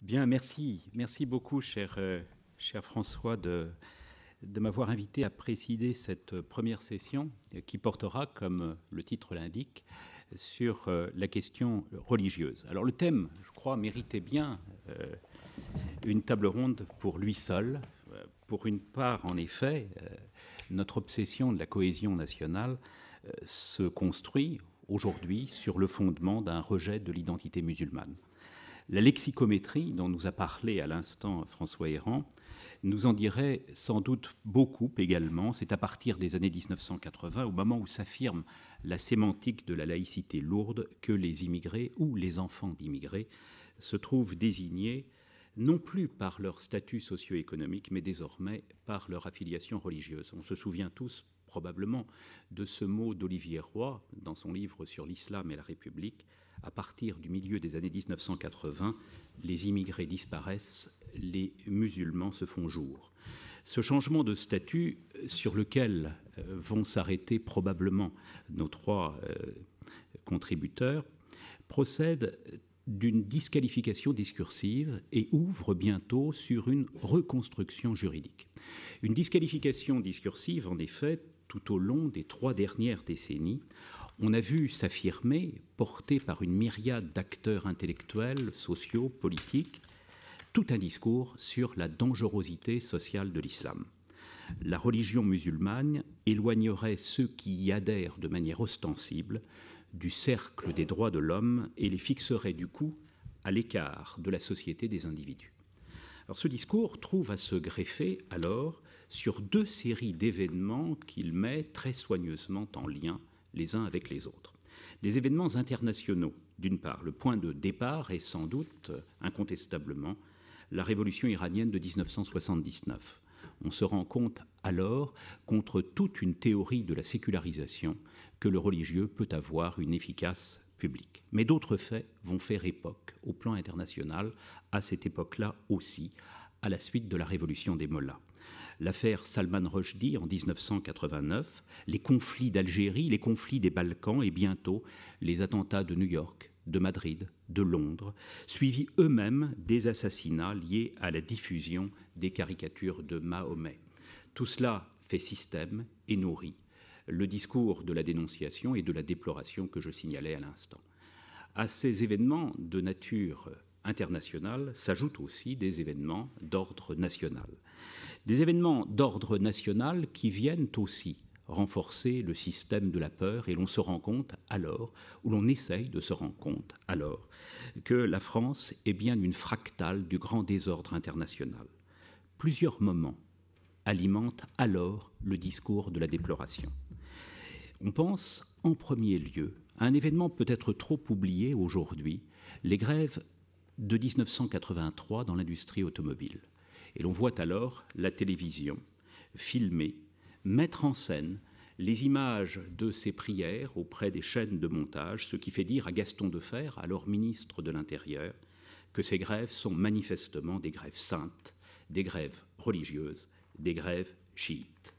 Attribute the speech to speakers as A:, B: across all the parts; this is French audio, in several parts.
A: Bien, merci. Merci beaucoup, cher François, de m'avoir invité à présider cette première session qui portera, comme le titre l'indique, sur la question religieuse. Alors le thème, je crois, méritait bien une table ronde pour lui seul. Pour une part, en effet, notre obsession de la cohésion nationale se construit aujourd'hui sur le fondement d'un rejet de l'identité musulmane. La lexicométrie dont nous a parlé à l'instant François Héran nous en dirait sans doute beaucoup également. C'est à partir des années 1980, au moment où s'affirme la sémantique de la laïcité lourde, que les immigrés ou les enfants d'immigrés se trouvent désignés non plus par leur statut socio-économique, mais désormais par leur affiliation religieuse. On se souvient tous probablement de ce mot d'Olivier Roy dans son livre sur l'islam et la République. À partir du milieu des années 1980, les immigrés disparaissent, les musulmans se font jour. Ce changement de statut sur lequel vont s'arrêter probablement nos trois contributeurs procède d'une disqualification discursive et ouvre bientôt sur une reconstruction juridique. Une disqualification discursive, en effet, tout au long des 3 dernières décennies, on a vu s'affirmer, porté par une myriade d'acteurs intellectuels, sociaux, politiques, tout un discours sur la dangerosité sociale de l'islam. La religion musulmane éloignerait ceux qui y adhèrent de manière ostensible du cercle des droits de l'homme et les fixerait du coup à l'écart de la société des individus. Alors ce discours trouve à se greffer alors sur 2 séries d'événements qu'il met très soigneusement en lien les uns avec les autres. Des événements internationaux, d'une part. Le point de départ est sans doute, incontestablement, la révolution iranienne de 1979. On se rend compte alors, contre toute une théorie de la sécularisation, que le religieux peut avoir une efficace publique. Mais d'autres faits vont faire époque au plan international, à cette époque-là aussi, à la suite de la révolution des mollahs. L'affaire Salman Rushdie en 1989, les conflits d'Algérie, les conflits des Balkans et bientôt les attentats de New York, de Madrid, de Londres, suivis eux-mêmes des assassinats liés à la diffusion des caricatures de Mahomet. Tout cela fait système et nourrit le discours de la dénonciation et de la déploration que je signalais à l'instant. À ces événements de nature internationale s'ajoutent aussi des événements d'ordre national. Des événements d'ordre national qui viennent aussi renforcer le système de la peur, et l'on se rend compte alors, ou l'on essaye de se rendre compte alors, que la France est bien une fractale du grand désordre international. Plusieurs moments alimentent alors le discours de la déploration. On pense en premier lieu à un événement peut-être trop oublié aujourd'hui, les grèves de 1983 dans l'industrie automobile. Et l'on voit alors la télévision filmer, mettre en scène les images de ces prières auprès des chaînes de montage, ce qui fait dire à Gaston Defferre, alors ministre de l'Intérieur, que ces grèves sont manifestement des grèves saintes, des grèves religieuses, des grèves chiites.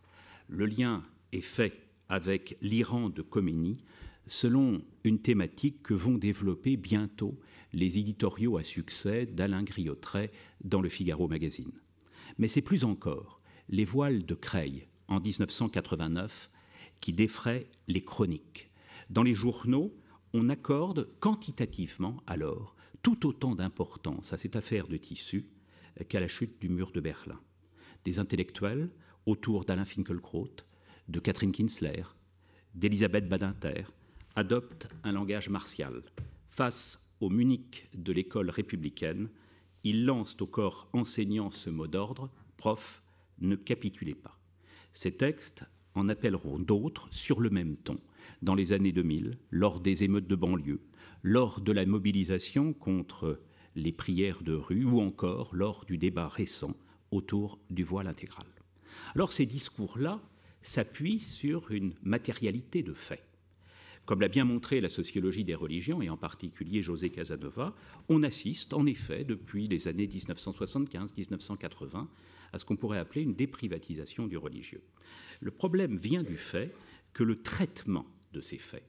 A: Le lien est fait avec l'Iran de Khomeini, selon une thématique que vont développer bientôt les éditoriaux à succès d'Alain Griotret dans le Figaro Magazine. Mais c'est plus encore les voiles de Creil en 1989 qui défraient les chroniques. Dans les journaux, on accorde quantitativement alors tout autant d'importance à cette affaire de tissu qu'à la chute du mur de Berlin. Des intellectuels autour d'Alain Finkielkraut, de Catherine Kinsler, d'Elisabeth Badinter, adoptent un langage martial. Face au Munich de l'école républicaine, ils lancent au corps enseignant ce mot d'ordre: prof, ne capitulez pas. Ces textes en appelleront d'autres sur le même ton dans les années 2000, lors des émeutes de banlieue, lors de la mobilisation contre les prières de rue ou encore lors du débat récent autour du voile intégral. Alors ces discours-là s'appuient sur une matérialité de faits. Comme l'a bien montré la sociologie des religions, et en particulier José Casanova, on assiste en effet depuis les années 1975-1980 à ce qu'on pourrait appeler une déprivatisation du religieux. Le problème vient du fait que le traitement de ces faits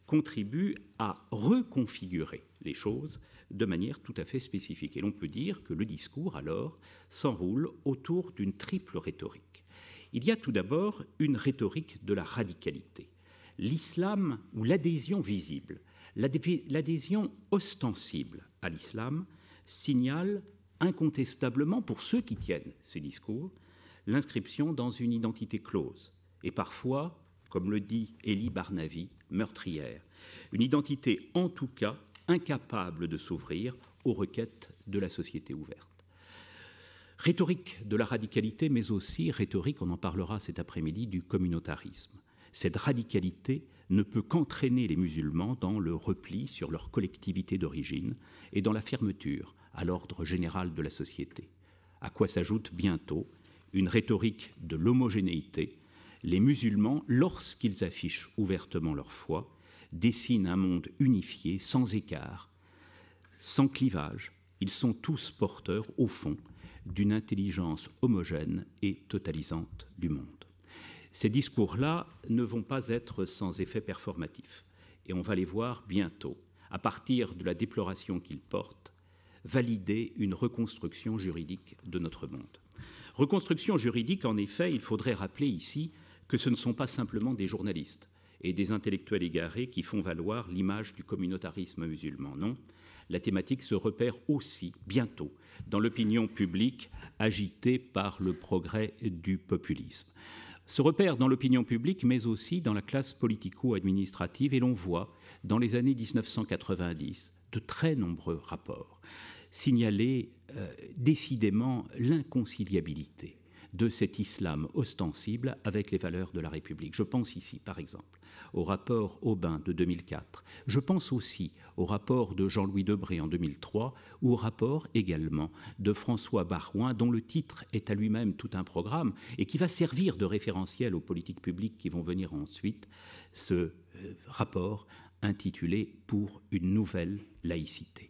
A: contribue à reconfigurer les choses de manière tout à fait spécifique. Et l'on peut dire que le discours, alors, s'enroule autour d'une triple rhétorique. Il y a tout d'abord une rhétorique de la radicalité. L'islam, ou l'adhésion visible, l'adhésion ostensible à l'islam, signale incontestablement, pour ceux qui tiennent ces discours, l'inscription dans une identité close, et parfois, comme le dit Elie Barnavi, meurtrière, une identité en tout cas incapable de s'ouvrir aux requêtes de la société ouverte. Rhétorique de la radicalité, mais aussi rhétorique, on en parlera cet après-midi, du communautarisme. Cette radicalité ne peut qu'entraîner les musulmans dans le repli sur leur collectivité d'origine et dans la fermeture à l'ordre général de la société, à quoi s'ajoute bientôt une rhétorique de l'homogénéité. Les musulmans, lorsqu'ils affichent ouvertement leur foi, dessinent un monde unifié, sans écart, sans clivage. Ils sont tous porteurs, au fond, d'une intelligence homogène et totalisante du monde. Ces discours-là ne vont pas être sans effet performatif, et on va les voir bientôt, à partir de la déploration qu'ils portent, valider une reconstruction juridique de notre monde. Reconstruction juridique, en effet, il faudrait rappeler ici que ce ne sont pas simplement des journalistes et des intellectuels égarés qui font valoir l'image du communautarisme musulman. Non, la thématique se repère aussi, bientôt, dans l'opinion publique agitée par le progrès du populisme. Se repère dans l'opinion publique, mais aussi dans la classe politico-administrative, et l'on voit, dans les années 1990, de très nombreux rapports signaler décidément l'inconciliabilité de cet islam ostensible avec les valeurs de la République. Je pense ici, par exemple, au rapport Aubin de 2004. Je pense aussi au rapport de Jean-Louis Debré en 2003, ou au rapport également de François Baroin, dont le titre est à lui-même tout un programme et qui va servir de référentiel aux politiques publiques qui vont venir ensuite, ce rapport intitulé « Pour une nouvelle laïcité ».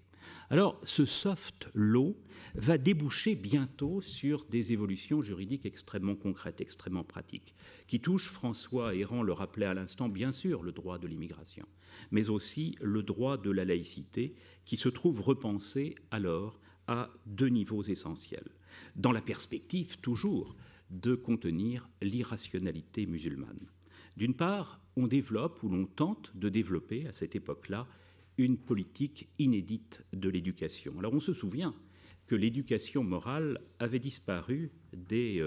A: Alors, ce soft law va déboucher bientôt sur des évolutions juridiques extrêmement concrètes, extrêmement pratiques, qui touchent, François Héran le rappelait à l'instant, bien sûr, le droit de l'immigration, mais aussi le droit de la laïcité, qui se trouve repensé alors à deux niveaux essentiels, dans la perspective toujours de contenir l'irrationalité musulmane. D'une part, on développe, ou l'on tente de développer à cette époque-là, une politique inédite de l'éducation. Alors on se souvient que l'éducation morale avait disparu des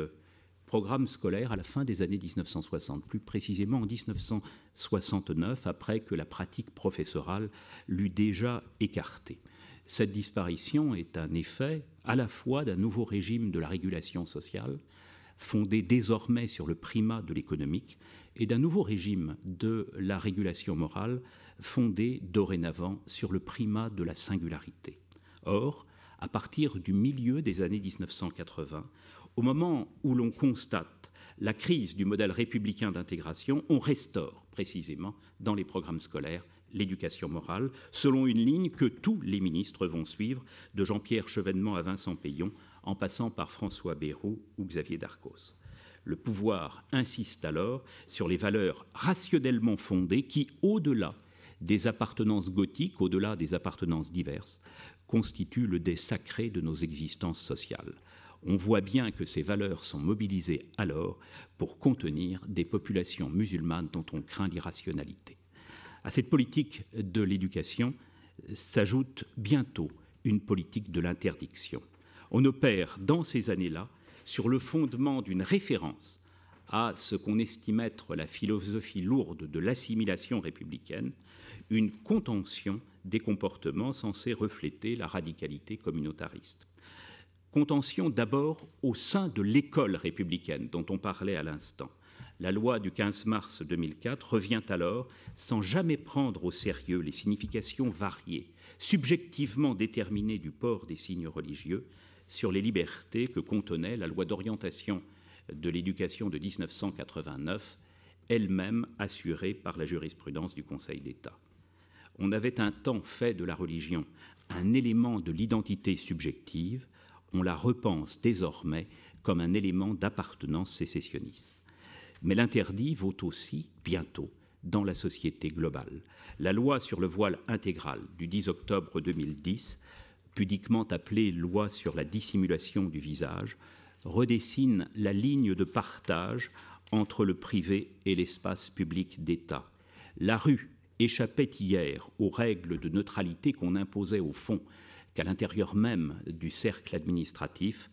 A: programmes scolaires à la fin des années 1960, plus précisément en 1969, après que la pratique professorale l'eut déjà écartée. Cette disparition est un effet à la fois d'un nouveau régime de la régulation sociale, fondé désormais sur le primat de l'économique, et d'un nouveau régime de la régulation morale, fondé dorénavant sur le primat de la singularité. Or, à partir du milieu des années 1980, au moment où l'on constate la crise du modèle républicain d'intégration, on restaure précisément dans les programmes scolaires l'éducation morale, selon une ligne que tous les ministres vont suivre, de Jean-Pierre Chevènement à Vincent Peillon, en passant par François Bayrou ou Xavier Darcos. Le pouvoir insiste alors sur les valeurs rationnellement fondées qui, au-delà des appartenances gothiques, au-delà des appartenances diverses, constituent le dé sacré de nos existences sociales. On voit bien que ces valeurs sont mobilisées alors pour contenir des populations musulmanes dont on craint l'irrationalité. À cette politique de l'éducation s'ajoute bientôt une politique de l'interdiction. On opère dans ces années-là, sur le fondement d'une référence à ce qu'on estime être la philosophie lourde de l'assimilation républicaine, une contention des comportements censés refléter la radicalité communautariste. Contention d'abord au sein de l'école républicaine dont on parlait à l'instant. La loi du 15 mars 2004 revient alors sans jamais prendre au sérieux les significations variées, subjectivement déterminées du port des signes religieux, sur les libertés que contenait la loi d'orientation de l'éducation de 1989, elle-même assurée par la jurisprudence du Conseil d'État. On avait un temps fait de la religion un élément de l'identité subjective, on la repense désormais comme un élément d'appartenance sécessionniste. Mais l'interdit vaut aussi, bientôt, dans la société globale. La loi sur le voile intégral du 10 octobre 2010, pudiquement appelée loi sur la dissimulation du visage, redessine la ligne de partage entre le privé et l'espace public d'État. La rue échappait hier aux règles de neutralité qu'on imposait au fond qu'à l'intérieur même du cercle administratif.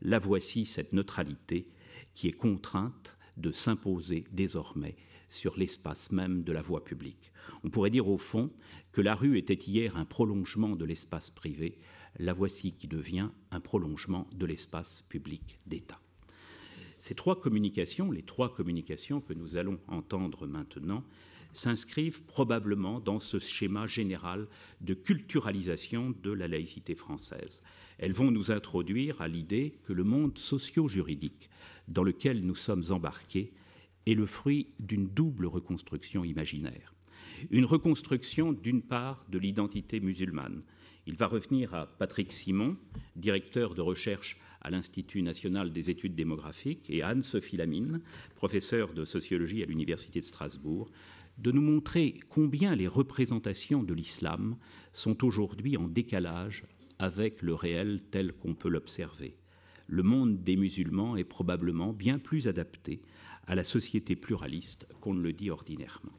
A: La voici, cette neutralité, qui est contrainte de s'imposer désormais sur l'espace même de la voie publique. On pourrait dire au fond que la rue était hier un prolongement de l'espace privé. La voici qui devient un prolongement de l'espace public d'État. Ces trois communications, les trois communications que nous allons entendre maintenant, s'inscrivent probablement dans ce schéma général de culturalisation de la laïcité française. Elles vont nous introduire à l'idée que le monde socio-juridique dans lequel nous sommes embarqués est le fruit d'une double reconstruction imaginaire. Une reconstruction, d'une part, de l'identité musulmane. Il va revenir à Patrick Simon, directeur de recherche à l'Institut national des études démographiques, et à Anne-Sophie Lamine, professeure de sociologie à l'Université de Strasbourg, de nous montrer combien les représentations de l'islam sont aujourd'hui en décalage avec le réel tel qu'on peut l'observer. Le monde des musulmans est probablement bien plus adapté à la société pluraliste qu'on ne le dit ordinairement.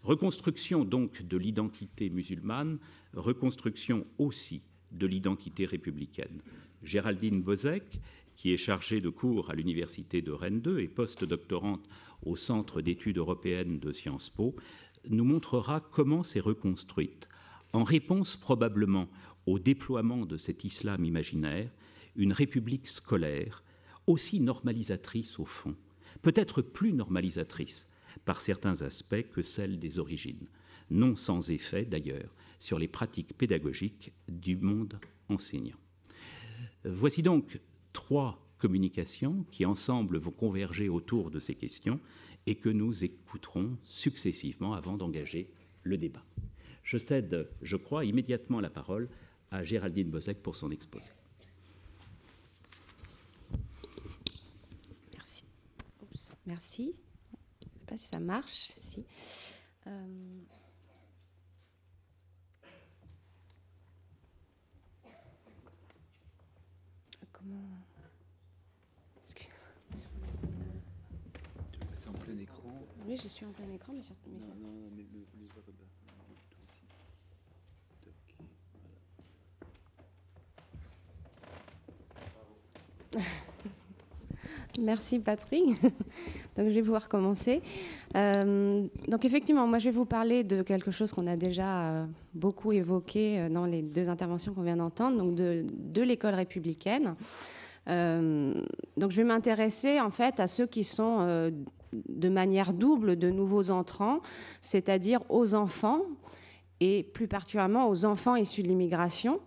A: Reconstruction donc de l'identité musulmane, reconstruction aussi de l'identité républicaine. Géraldine Bozek, qui est chargée de cours à l'Université de Rennes 2 et post-doctorante au Centre d'études européennes de Sciences Po, nous montrera comment s'est reconstruite, en réponse probablement au déploiement de cet islam imaginaire, une république scolaire aussi normalisatrice au fond, peut-être plus normalisatrice par certains aspects que celle des origines, non sans effet d'ailleurs sur les pratiques pédagogiques du monde enseignant. Voici donc trois communications qui ensemble vont converger autour de ces questions et que nous écouterons successivement avant d'engager le débat. Je cède, je crois, immédiatement la parole à Géraldine Bozek pour son exposé.
B: Merci. Oups, merci. Je ne sais pas si ça marche. Si. Comment...
C: Tu veux passer en plein écran?
B: Oui, je suis en plein écran, mais surtout...
C: Non, mais le vois comme ça.
B: Merci Patrick. Donc je vais pouvoir commencer. Donc effectivement, moi je vais vous parler de quelque chose qu'on a déjà beaucoup évoqué dans les deux interventions qu'on vient d'entendre, donc de l'école républicaine. Donc je vais m'intéresser en fait à ceux qui sont de manière double de nouveaux entrants, c'est-à-dire aux enfants et plus particulièrement aux enfants issus de l'immigration.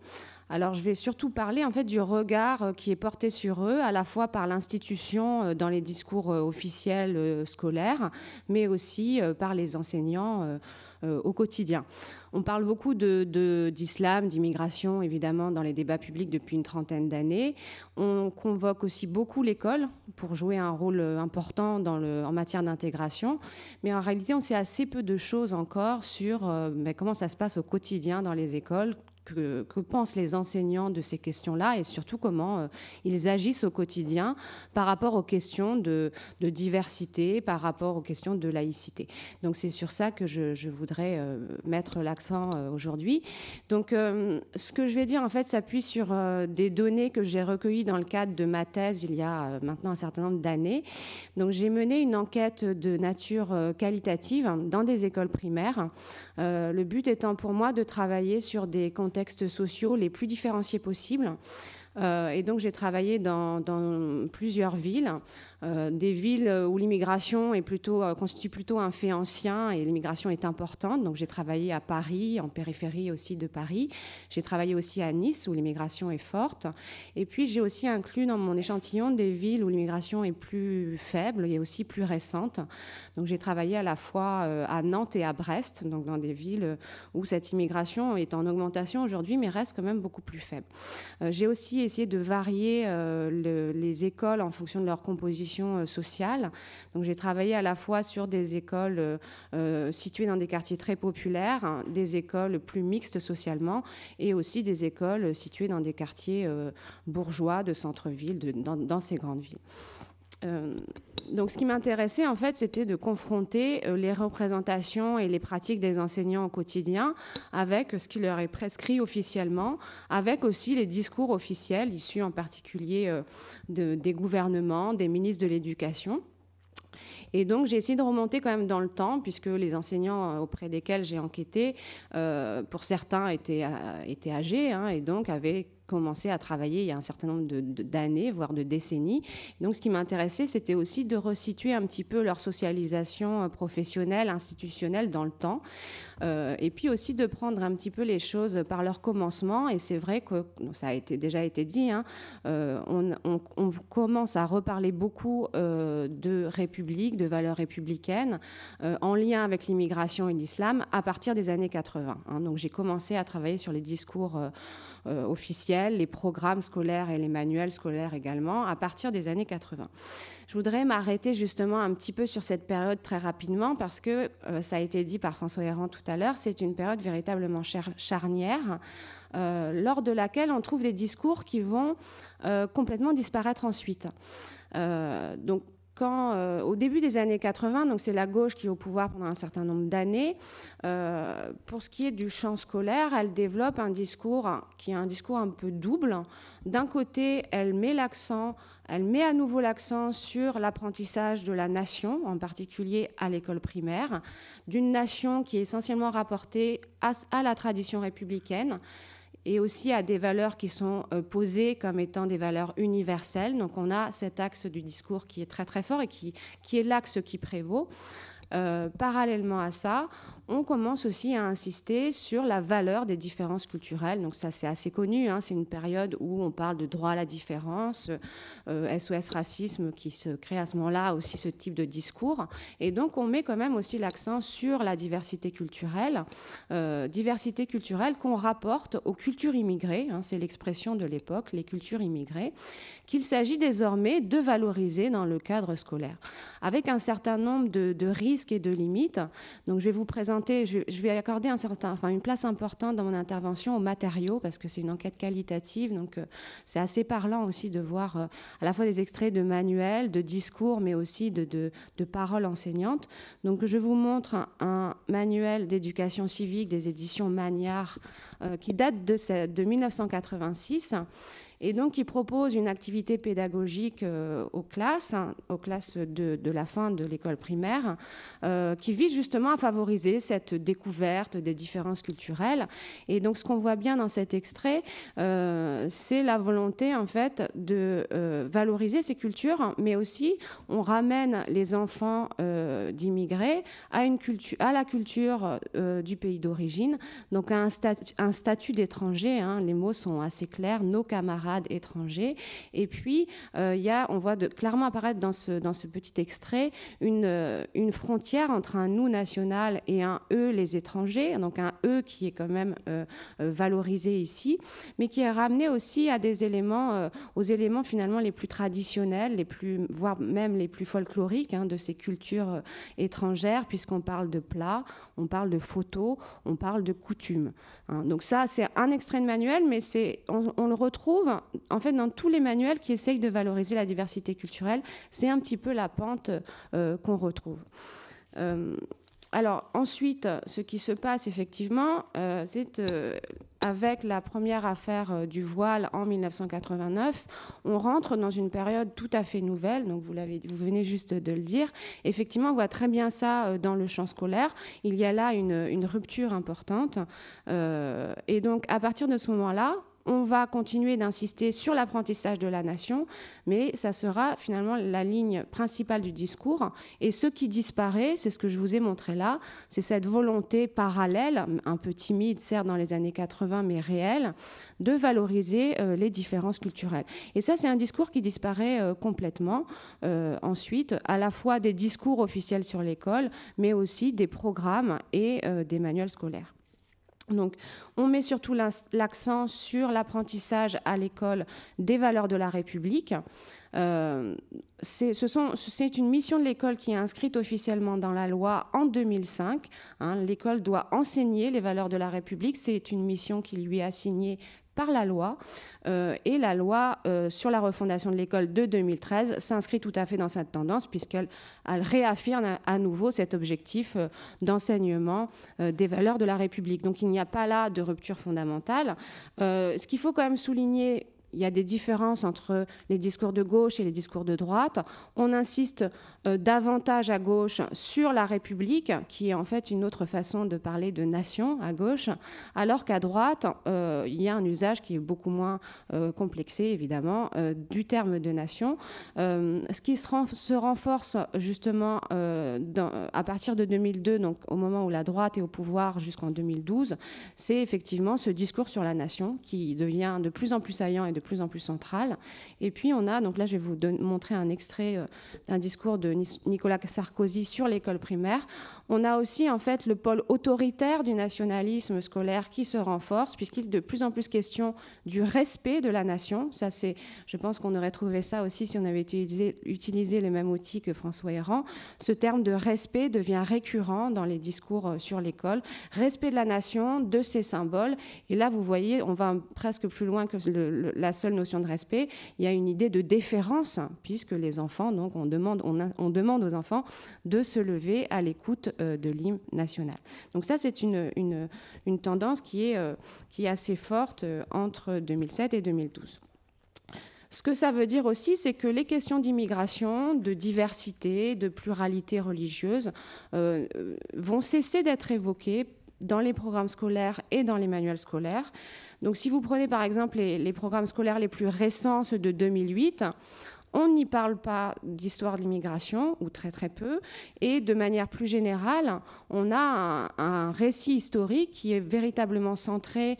B: Alors, je vais surtout parler en fait du regard qui est porté sur eux, à la fois par l'institution dans les discours officiels scolaires, mais aussi par les enseignants au quotidien. On parle beaucoup d'islam, d'immigration, évidemment, dans les débats publics depuis une trentaine d'années. On convoque aussi beaucoup l'école pour jouer un rôle important en matière d'intégration. Mais en réalité, on sait assez peu de choses encore sur comment ça se passe au quotidien dans les écoles. Que pensent les enseignants de ces questions-là et surtout comment ils agissent au quotidien par rapport aux questions de diversité, par rapport aux questions de laïcité. Donc c'est sur ça que je voudrais mettre l'accent aujourd'hui. Donc ce que je vais dire en fait s'appuie sur des données que j'ai recueillies dans le cadre de ma thèse il y a maintenant un certain nombre d'années. Donc j'ai mené une enquête de nature qualitative dans des écoles primaires. Le but étant pour moi de travailler sur des contextes sociaux les plus différenciés possibles. Et donc j'ai travaillé dans plusieurs villes, des villes où l'immigration constitue plutôt un fait ancien et l'immigration est importante. Donc j'ai travaillé à Paris, en périphérie aussi de Paris. J'ai travaillé aussi à Nice où l'immigration est forte. Et puis j'ai aussi inclus dans mon échantillon des villes où l'immigration est plus faible et aussi plus récente. Donc j'ai travaillé à la fois à Nantes et à Brest, donc dans des villes où cette immigration est en augmentation proportion aujourd'hui, mais reste quand même beaucoup plus faible. J'ai aussi essayé de varier les écoles en fonction de leur composition sociale. Donc j'ai travaillé à la fois sur des écoles situées dans des quartiers très populaires, hein, des écoles plus mixtes socialement, et aussi des écoles situées dans des quartiers bourgeois de centre-ville, dans ces grandes villes. Donc ce qui m'intéressait en fait, c'était de confronter les représentations et les pratiques des enseignants au quotidien avec ce qui leur est prescrit officiellement, avec aussi les discours officiels issus en particulier des gouvernements, des ministres de l'Éducation. Et donc, j'ai essayé de remonter quand même dans le temps, puisque les enseignants auprès desquels j'ai enquêté, pour certains étaient âgés, hein, et donc avaient commencé à travailler il y a un certain nombre d'années, voire de décennies. Donc, ce qui m'intéressait, c'était aussi de resituer un petit peu leur socialisation professionnelle, institutionnelle dans le temps, et puis aussi de prendre un petit peu les choses par leur commencement. Et c'est vrai que ça a déjà été dit, hein, on commence à reparler beaucoup de République, de valeurs républicaines, en lien avec l'immigration et l'islam à partir des années 80. Hein. Donc, j'ai commencé à travailler sur les discours officiels, les programmes scolaires et les manuels scolaires également, à partir des années 80. Je voudrais m'arrêter justement un petit peu sur cette période très rapidement parce que, ça a été dit par François Héran tout à l'heure, c'est une période véritablement charnière lors de laquelle on trouve des discours qui vont complètement disparaître ensuite. Donc, au début des années 80, donc c'est la gauche qui est au pouvoir pendant un certain nombre d'années, pour ce qui est du champ scolaire, elle développe un discours qui est un discours un peu double. D'un côté, elle met à nouveau l'accent sur l'apprentissage de la nation, en particulier à l'école primaire, d'une nation qui est essentiellement rapportée à la tradition républicaine, et aussi à des valeurs qui sont posées comme étant des valeurs universelles. Donc on a cet axe du discours qui est très très fort et qui est l'axe qui prévaut. Parallèlement à ça, on commence aussi à insister sur la valeur des différences culturelles. Donc ça, c'est assez connu, hein. C'est une période où on parle de droit à la différence, SOS racisme qui se crée à ce moment-là, aussi ce type de discours. Et donc on met quand même aussi l'accent sur la diversité culturelle qu'on rapporte aux cultures immigrées, hein, c'est l'expression de l'époque, les cultures immigrées, qu'il s'agit désormais de valoriser dans le cadre scolaire, avec un certain nombre de risques et de limites. Donc je vais vous présenter, je vais accorder une place importante dans mon intervention aux matériaux, parce que c'est une enquête qualitative, donc c'est assez parlant aussi de voir à la fois des extraits de manuels, de discours, mais aussi de paroles enseignantes. Donc je vous montre un manuel d'éducation civique des éditions Magnard qui date de 1986, et donc qui propose une activité pédagogique aux classes de la fin de l'école primaire, qui vise justement à favoriser cette découverte des différences culturelles. Et donc ce qu'on voit bien dans cet extrait, c'est la volonté en fait de valoriser ces cultures, mais aussi on ramène les enfants d'immigrés à la culture du pays d'origine, donc à un statut d'étranger, hein, les mots sont assez clairs, nos camarades étrangers. Et puis, on voit clairement apparaître dans ce petit extrait une frontière entre un nous national et un eux les étrangers, donc un eux qui est quand même valorisé ici, mais qui est ramené aussi à des éléments, aux éléments finalement les plus traditionnels, voire même les plus folkloriques, hein, de ces cultures étrangères, puisqu'on parle de plats, on parle de photos, on parle de coutumes. Hein. Donc ça, c'est un extrait de manuel, mais on le retrouve en fait dans tous les manuels qui essayent de valoriser la diversité culturelle. C'est un petit peu la pente qu'on retrouve. Alors ensuite, ce qui se passe effectivement, c'est avec la première affaire du voile en 1989, on rentre dans une période tout à fait nouvelle. Donc vous venez juste de le dire. Effectivement, on voit très bien ça dans le champ scolaire. Il y a là une rupture importante. Et donc à partir de ce moment-là, on va continuer d'insister sur l'apprentissage de la nation, mais ça sera finalement la ligne principale du discours. Et ce qui disparaît, c'est ce que je vous ai montré là, c'est cette volonté parallèle, un peu timide, certes dans les années 80, mais réelle, de valoriser les différences culturelles. Et ça, c'est un discours qui disparaît complètement. Ensuite, à la fois des discours officiels sur l'école, mais aussi des programmes et des manuels scolaires. Donc, on met surtout l'accent sur l'apprentissage à l'école des valeurs de la République. C'est une mission de l'école qui est inscrite officiellement dans la loi en 2005. L'école doit enseigner les valeurs de la République. C'est une mission qui lui est assignée par la loi. Et la loi sur la refondation de l'école de 2013 s'inscrit tout à fait dans cette tendance, puisqu'elle réaffirme à nouveau cet objectif d'enseignement des valeurs de la République. Donc il n'y a pas là de rupture fondamentale. Ce qu'il faut quand même souligner, il y a des différences entre les discours de gauche et les discours de droite. On insiste davantage à gauche sur la République, qui est en fait une autre façon de parler de nation à gauche, alors qu'à droite, il y a un usage qui est beaucoup moins complexé, évidemment, du terme de nation. Ce qui se renforce justement à partir de 2002, donc au moment où la droite est au pouvoir jusqu'en 2012, c'est effectivement ce discours sur la nation qui devient de plus en plus saillant et de plus en plus central. Et puis on a, donc là je vais vous montrer un extrait d'un discours de Nicolas Sarkozy sur l'école primaire. On a aussi en fait le pôle autoritaire du nationalisme scolaire qui se renforce, puisqu'il est de plus en plus question du respect de la nation. Ça, c'est, je pense qu'on aurait trouvé ça aussi si on avait utilisé les mêmes outils que François Héran. Ce terme de respect devient récurrent dans les discours sur l'école. Respect de la nation, de ses symboles. Et là, vous voyez, on va presque plus loin que la seule notion de respect. Il y a une idée de déférence, puisque les enfants, donc on demande aux enfants de se lever à l'écoute de l'hymne national. Donc ça, c'est une tendance qui est assez forte entre 2007 et 2012. Ce que ça veut dire aussi, c'est que les questions d'immigration, de diversité, de pluralité religieuse vont cesser d'être évoquées dans les programmes scolaires et dans les manuels scolaires. Donc si vous prenez par exemple les programmes scolaires les plus récents, ceux de 2008, on n'y parle pas d'histoire de l'immigration, ou très très peu, et de manière plus générale, on a un récit historique qui est véritablement centré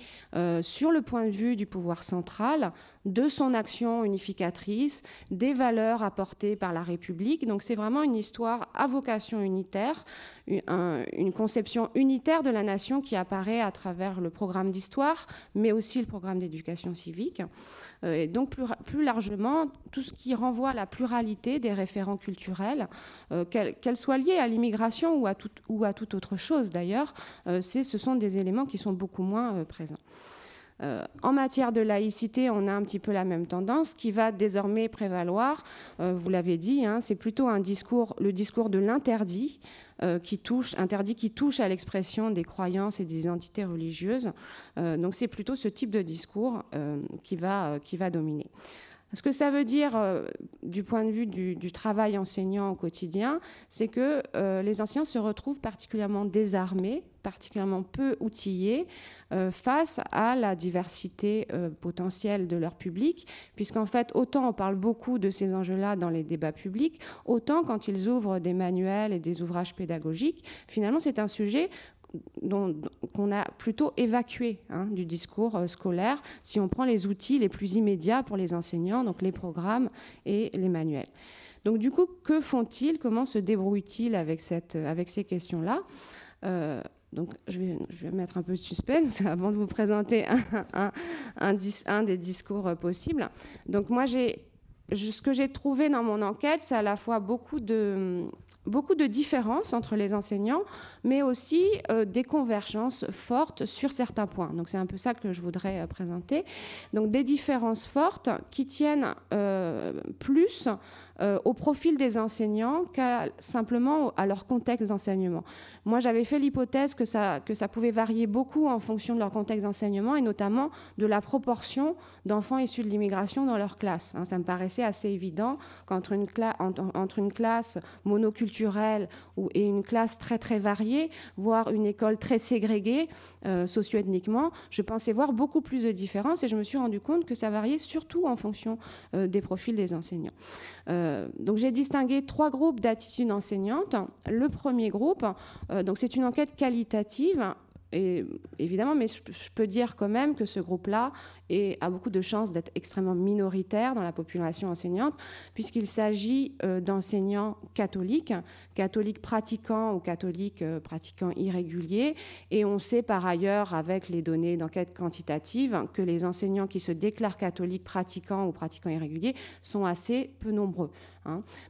B: sur le point de vue du pouvoir central, de son action unificatrice, des valeurs apportées par la République. Donc c'est vraiment une histoire à vocation unitaire, une conception unitaire de la nation qui apparaît à travers le programme d'histoire, mais aussi le programme d'éducation civique. Et donc plus largement, tout ce qui renvoie à la pluralité des référents culturels, qu'elles soient liées à l'immigration ou à toute autre chose d'ailleurs, ce sont des éléments qui sont beaucoup moins présents. En matière de laïcité, on a un petit peu la même tendance qui va désormais prévaloir. Vous l'avez dit, c'est plutôt le discours de l'interdit qui touche à l'expression des croyances et des identités religieuses. Donc c'est plutôt ce type de discours qui va dominer. Ce que ça veut dire du point de vue du travail enseignant au quotidien, c'est que les enseignants se retrouvent particulièrement désarmés, particulièrement peu outillés face à la diversité potentielle de leur public, puisqu'en fait, autant on parle beaucoup de ces enjeux-là dans les débats publics, autant quand ils ouvrent des manuels et des ouvrages pédagogiques, finalement c'est un sujet qu'on a plutôt évacué du discours scolaire si on prend les outils les plus immédiats pour les enseignants, donc les programmes et les manuels. Donc du coup, que font-ils? Comment se débrouillent-ils avec ces questions-là? Donc je vais mettre un peu de suspense avant de vous présenter un des discours possibles. Donc moi, ce que j'ai trouvé dans mon enquête, c'est à la fois beaucoup de différences entre les enseignants, mais aussi des convergences fortes sur certains points. Donc c'est un peu ça que je voudrais présenter. Donc des différences fortes qui tiennent plus au profil des enseignants qu'à simplement à leur contexte d'enseignement. Moi, j'avais fait l'hypothèse que ça pouvait varier beaucoup en fonction de leur contexte d'enseignement et notamment de la proportion d'enfants issus de l'immigration dans leur classe. Ça me paraissait assez évident qu'entre entre une classe monoculturelle et une classe très très variée, voire une école très ségrégée socio-ethniquement, je pensais voir beaucoup plus de différences et je me suis rendu compte que ça variait surtout en fonction des profils des enseignants. Donc j'ai distingué 3 groupes d'attitudes enseignantes. Le premier groupe, donc c'est une enquête qualitative. et évidemment, mais je peux dire quand même que ce groupe-là a beaucoup de chances d'être extrêmement minoritaire dans la population enseignante, puisqu'il s'agit d'enseignants catholiques pratiquants ou catholiques pratiquants irréguliers. Et on sait par ailleurs, avec les données d'enquête quantitative, que les enseignants qui se déclarent catholiques pratiquants ou pratiquants irréguliers sont assez peu nombreux.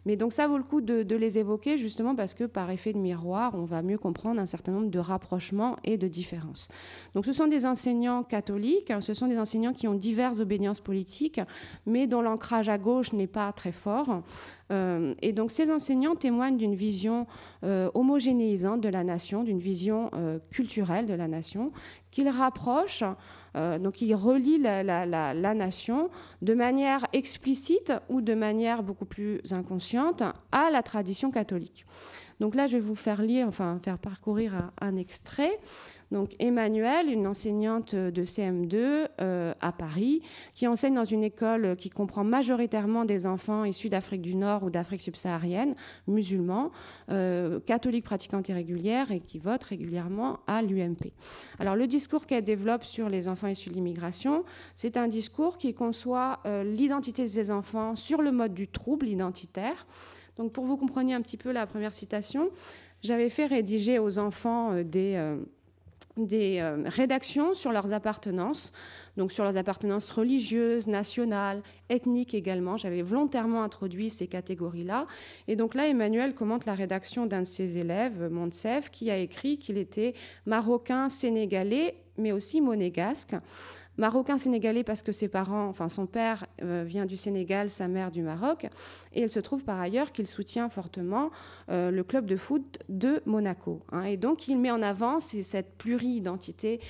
B: Mais donc ça vaut le coup de les évoquer, justement parce que par effet de miroir, on va mieux comprendre un certain nombre de rapprochements et de différences. Donc ce sont des enseignants catholiques, ce sont des enseignants qui ont diverses obédiences politiques, mais dont l'ancrage à gauche n'est pas très fort. Et donc ces enseignants témoignent d'une vision homogénéisante de la nation, d'une vision culturelle de la nation, qu'ils rapprochent, donc ils relient la nation de manière explicite ou de manière beaucoup plus inconsciente à la tradition catholique. Donc là, je vais vous faire parcourir un extrait. Donc Emmanuelle, une enseignante de CM2 à Paris, qui enseigne dans une école qui comprend majoritairement des enfants issus d'Afrique du Nord ou d'Afrique subsaharienne, musulmans, catholiques pratiquantes irrégulières et qui votent régulièrement à l'UMP. Alors le discours qu'elle développe sur les enfants issus de l'immigration, c'est un discours qui conçoit l'identité de ces enfants sur le mode du trouble identitaire. Donc pour que vous compreniez un petit peu la première citation, j'avais fait rédiger aux enfants des rédactions sur leurs appartenances, donc sur leurs appartenances religieuses, nationales, ethniques également. J'avais volontairement introduit ces catégories-là. Et donc là, Emmanuel commente la rédaction d'un de ses élèves, Montsef, qui a écrit qu'il était marocain, sénégalais, mais aussi monégasque. Marocain sénégalais parce que ses parents, enfin son père vient du Sénégal, sa mère du Maroc, et il se trouve par ailleurs qu'il soutient fortement le club de foot de Monaco. Et donc il met en avant cette pluri-identité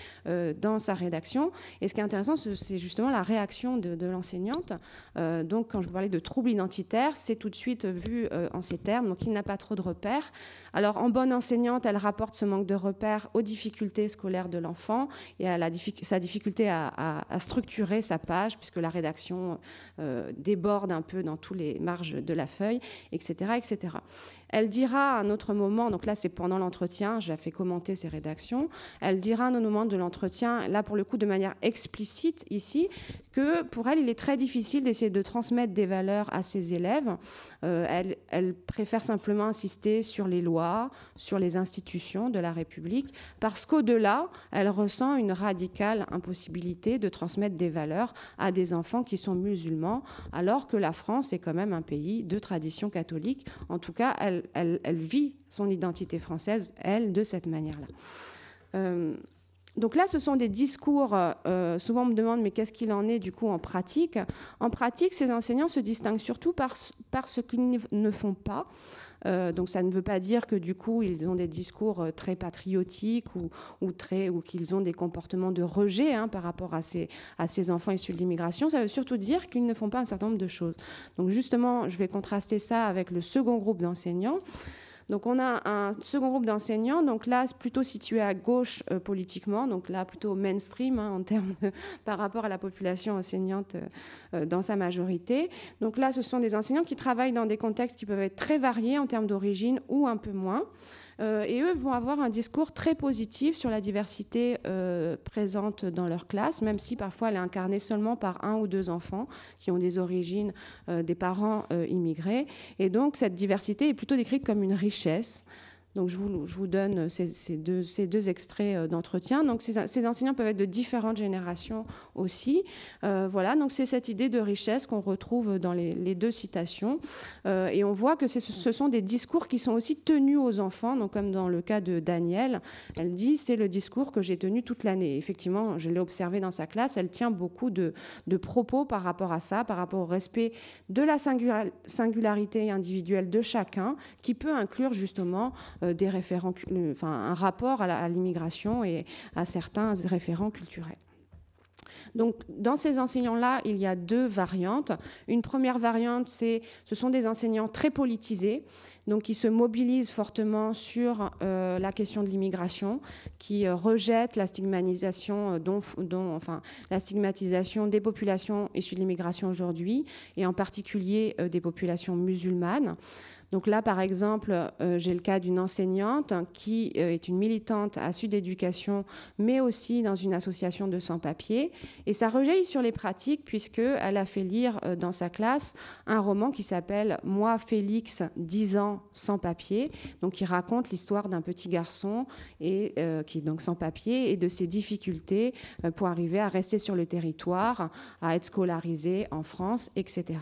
B: dans sa rédaction. Et ce qui est intéressant, c'est justement la réaction de l'enseignante. Donc quand je vous parlais de trouble identitaire, c'est tout de suite vu en ces termes. Donc il n'a pas trop de repères. Alors en bonne enseignante, elle rapporte ce manque de repères aux difficultés scolaires de l'enfant et à sa difficulté à structurer sa page, puisque la rédaction déborde un peu dans tous les marges de la feuille, etc., etc. Elle dira à un autre moment, donc là c'est pendant l'entretien, j'ai fait commenter ces rédactions, elle dira à un autre moment de l'entretien, là pour le coup de manière explicite ici, que pour elle il est très difficile d'essayer de transmettre des valeurs à ses élèves. Elle préfère simplement insister sur les lois, sur les institutions de la République, parce qu'au-delà, elle ressent une radicale impossibilité de transmettre des valeurs à des enfants qui sont musulmans, alors que la France est quand même un pays de tradition catholique. En tout cas, elle vit son identité française, elle, de cette manière-là. Donc là, ce sont des discours, souvent on me demande, mais qu'est-ce qu'il en est du coup en pratique ? En pratique, ces enseignants se distinguent surtout par ce qu'ils ne font pas. Donc ça ne veut pas dire que du coup, ils ont des discours très patriotiques ou qu'ils ont des comportements de rejet par rapport à ces enfants issus de l'immigration. Ça veut surtout dire qu'ils ne font pas un certain nombre de choses. Donc justement, je vais contraster ça avec le second groupe d'enseignants. Donc on a un second groupe d'enseignants, donc là plutôt situé à gauche politiquement, donc là plutôt mainstream en termes par rapport à la population enseignante dans sa majorité. Donc là ce sont des enseignants qui travaillent dans des contextes qui peuvent être très variés en termes d'origine ou un peu moins. Et eux vont avoir un discours très positif sur la diversité présente dans leur classe, même si parfois elle est incarnée seulement par un ou deux enfants qui ont des origines des parents immigrés. Et donc cette diversité est plutôt décrite comme une richesse. Donc je vous donne ces deux extraits d'entretien. Donc ces enseignants peuvent être de différentes générations aussi. Voilà, donc c'est cette idée de richesse qu'on retrouve dans les deux citations. Et on voit que ce sont des discours qui sont aussi tenus aux enfants. Donc comme dans le cas de Danielle, elle dit c'est le discours que j'ai tenu toute l'année. Effectivement, je l'ai observé dans sa classe. Elle tient beaucoup de propos par rapport à ça, par rapport au respect de la singularité individuelle de chacun, qui peut inclure justement des référents, un rapport à l'immigration et à certains référents culturels. Donc, dans ces enseignants-là, il y a deux variantes. Une première variante, ce sont des enseignants très politisés, donc qui se mobilise fortement sur la question de l'immigration, qui rejette la stigmatisation, la stigmatisation des populations issues de l'immigration aujourd'hui, et en particulier des populations musulmanes. Donc là, par exemple, j'ai le cas d'une enseignante qui est une militante à Sud Éducation, mais aussi dans une association de sans-papiers. Et ça rejaillit sur les pratiques, puisqu'elle a fait lire dans sa classe un roman qui s'appelle « Moi, Félix, 10 ans, sans papier », donc qui raconte l'histoire d'un petit garçon et, qui est donc sans papier et de ses difficultés pour arriver à rester sur le territoire, à être scolarisé en France, etc.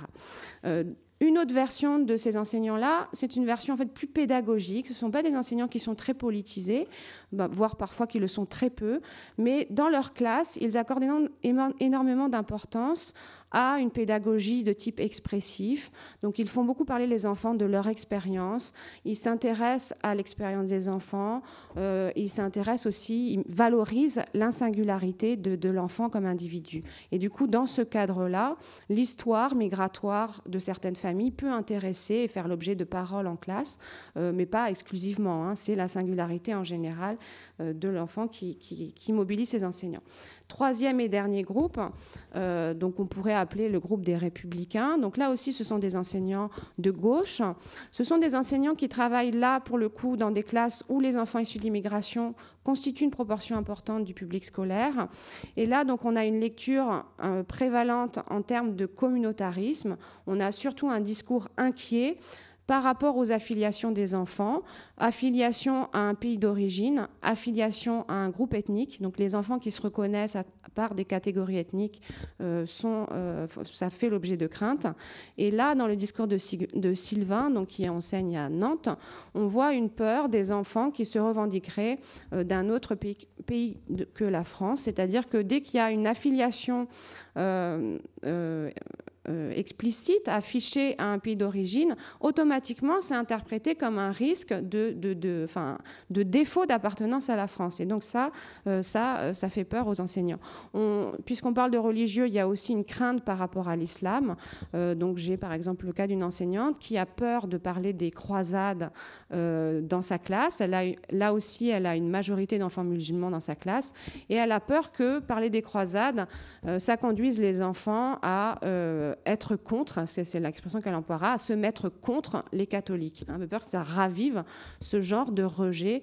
B: Une autre version de ces enseignants-là, c'est une version en fait plus pédagogique. Ce ne sont pas des enseignants qui sont très politisés, voire parfois qui le sont très peu, mais dans leur classe, ils accordent énormément d'importance à une pédagogie de type expressif. Donc ils font beaucoup parler les enfants de leur expérience, ils s'intéressent à l'expérience des enfants, ils s'intéressent aussi, ils valorisent l'insingularité de l'enfant comme individu. Et du coup, dans ce cadre-là, l'histoire migratoire de certaines familles peut intéresser et faire l'objet de paroles en classe, mais pas exclusivement, hein. C'est la singularité en général de l'enfant qui mobilise ses enseignants. Troisième et dernier groupe, donc on pourrait appeler le groupe des républicains. Donc là aussi, ce sont des enseignants de gauche. Ce sont des enseignants qui travaillent là, pour le coup, dans des classes où les enfants issus de l'immigration constituent une proportion importante du public scolaire. Et là, donc, on a une lecture prévalente en termes de communautarisme. On a surtout un discours inquiet par rapport aux affiliations des enfants, affiliation à un pays d'origine, affiliation à un groupe ethnique. Donc les enfants qui se reconnaissent par des catégories ethniques, ça fait l'objet de craintes. Et là, dans le discours de Sylvain, donc, qui enseigne à Nantes, on voit une peur des enfants qui se revendiqueraient d'un autre pays que la France. C'est-à-dire que dès qu'il y a une affiliation explicite, affichée à un pays d'origine, automatiquement, c'est interprété comme un risque de défaut d'appartenance à la France. Et donc ça fait peur aux enseignants. Puisqu'on parle de religieux, il y a aussi une crainte par rapport à l'islam. Donc j'ai par exemple le cas d'une enseignante qui a peur de parler des croisades dans sa classe. Là aussi, elle a une majorité d'enfants musulmans dans sa classe. Et elle a peur que parler des croisades, ça conduise les enfants à être contre, c'est l'expression qu'elle emploiera, à se mettre contre les catholiques. Elle a peur que ça ravive ce genre de rejet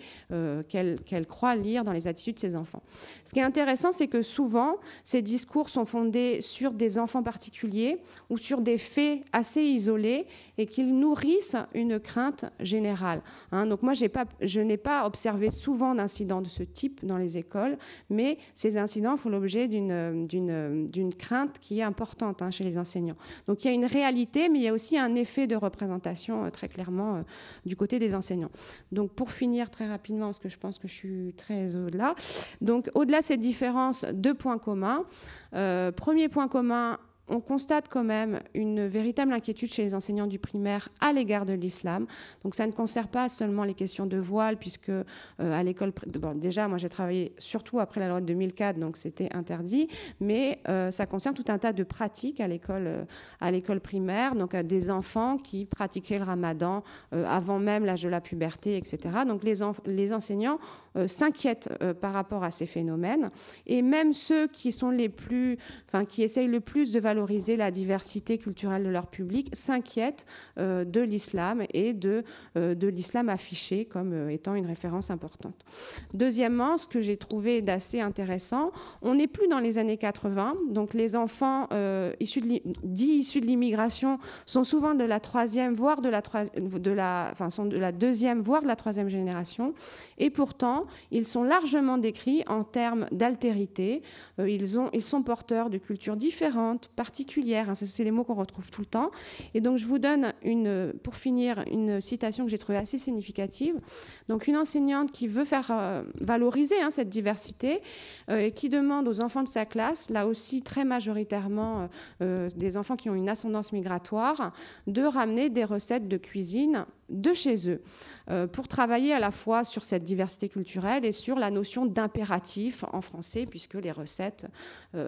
B: qu'elle croit lire dans les attitudes de ses enfants. Ce qui est intéressant, c'est que souvent, ces discours sont fondés sur des enfants particuliers ou sur des faits assez isolés et qu'ils nourrissent une crainte générale. Donc moi, je n'ai pas observé souvent d'incidents de ce type dans les écoles, mais ces incidents font l'objet d'une crainte qui est importante chez les enseignants. Donc il y a une réalité, mais il y a aussi un effet de représentation très clairement du côté des enseignants. Donc pour finir très rapidement, parce que je pense que je suis très au-delà. Donc au-delà de cette différence, 2 points communs. Premier point commun, on constate quand même une véritable inquiétude chez les enseignants du primaire à l'égard de l'islam. Donc ça ne concerne pas seulement les questions de voile, puisque à l'école... Bon, déjà, moi j'ai travaillé surtout après la loi de 2004, donc c'était interdit, mais ça concerne tout un tas de pratiques à l'école primaire, donc des enfants qui pratiquaient le ramadan avant même l'âge de la puberté, etc. Donc les enseignants s'inquiètent par rapport à ces phénomènes, et même ceux qui essayent le plus de valoriser la diversité culturelle de leur public s'inquiètent de l'islam et de l'islam affiché comme étant une référence importante. Deuxièmement, ce que j'ai trouvé d'assez intéressant, on n'est plus dans les années 80, donc les enfants issus de l'immigration sont souvent de la troisième, voire de la deuxième, voire de la troisième génération, et pourtant ils sont largement décrits en termes d'altérité. Ils sont porteurs de cultures différentes, particulière, c'est les mots qu'on retrouve tout le temps. Et donc je vous donne pour finir une citation que j'ai trouvée assez significative. Donc une enseignante qui veut faire valoriser cette diversité et qui demande aux enfants de sa classe, là aussi très majoritairement des enfants qui ont une ascendance migratoire, de ramener des recettes de cuisine de chez eux pour travailler à la fois sur cette diversité culturelle et sur la notion d'impératif en français, puisque les recettes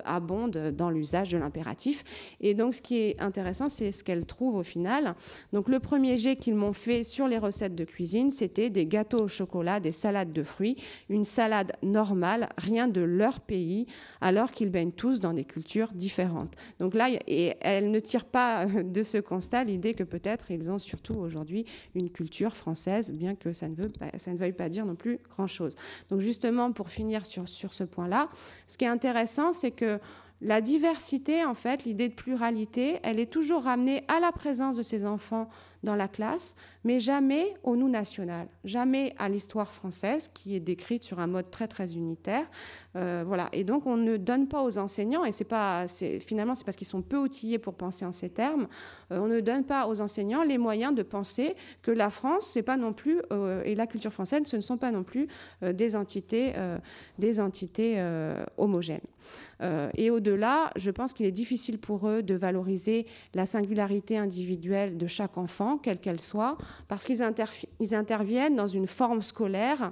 B: abondent dans l'usage de l'impératif. Et donc, ce qui est intéressant, c'est ce qu'elles trouvent au final. Donc, le premier jet qu'ils m'ont fait sur les recettes de cuisine, c'était des gâteaux au chocolat, des salades de fruits, une salade normale, rien de leur pays, alors qu'ils baignent tous dans des cultures différentes. Donc là, et elles ne tirent pas de ce constat l'idée que peut-être ils ont surtout aujourd'hui une culture française, bien que ça ne veuille pas dire non plus grand-chose. Donc justement, pour finir sur ce point-là, ce qui est intéressant, c'est que la diversité, en fait, l'idée de pluralité, elle est toujours ramenée à la présence de ces enfants dans la classe, mais jamais au nous national, jamais à l'histoire française, qui est décrite sur un mode très, très unitaire. Voilà. Et donc, on ne donne pas aux enseignants, et finalement, c'est parce qu'ils sont peu outillés pour penser en ces termes, on ne donne pas aux enseignants les moyens de penser que la France, c'est pas non plus, et la culture française, ce ne sont pas non plus des entités homogènes. Et au-delà, je pense qu'il est difficile pour eux de valoriser la singularité individuelle de chaque enfant, quelle qu'elle soit, parce qu'ils interviennent dans une forme scolaire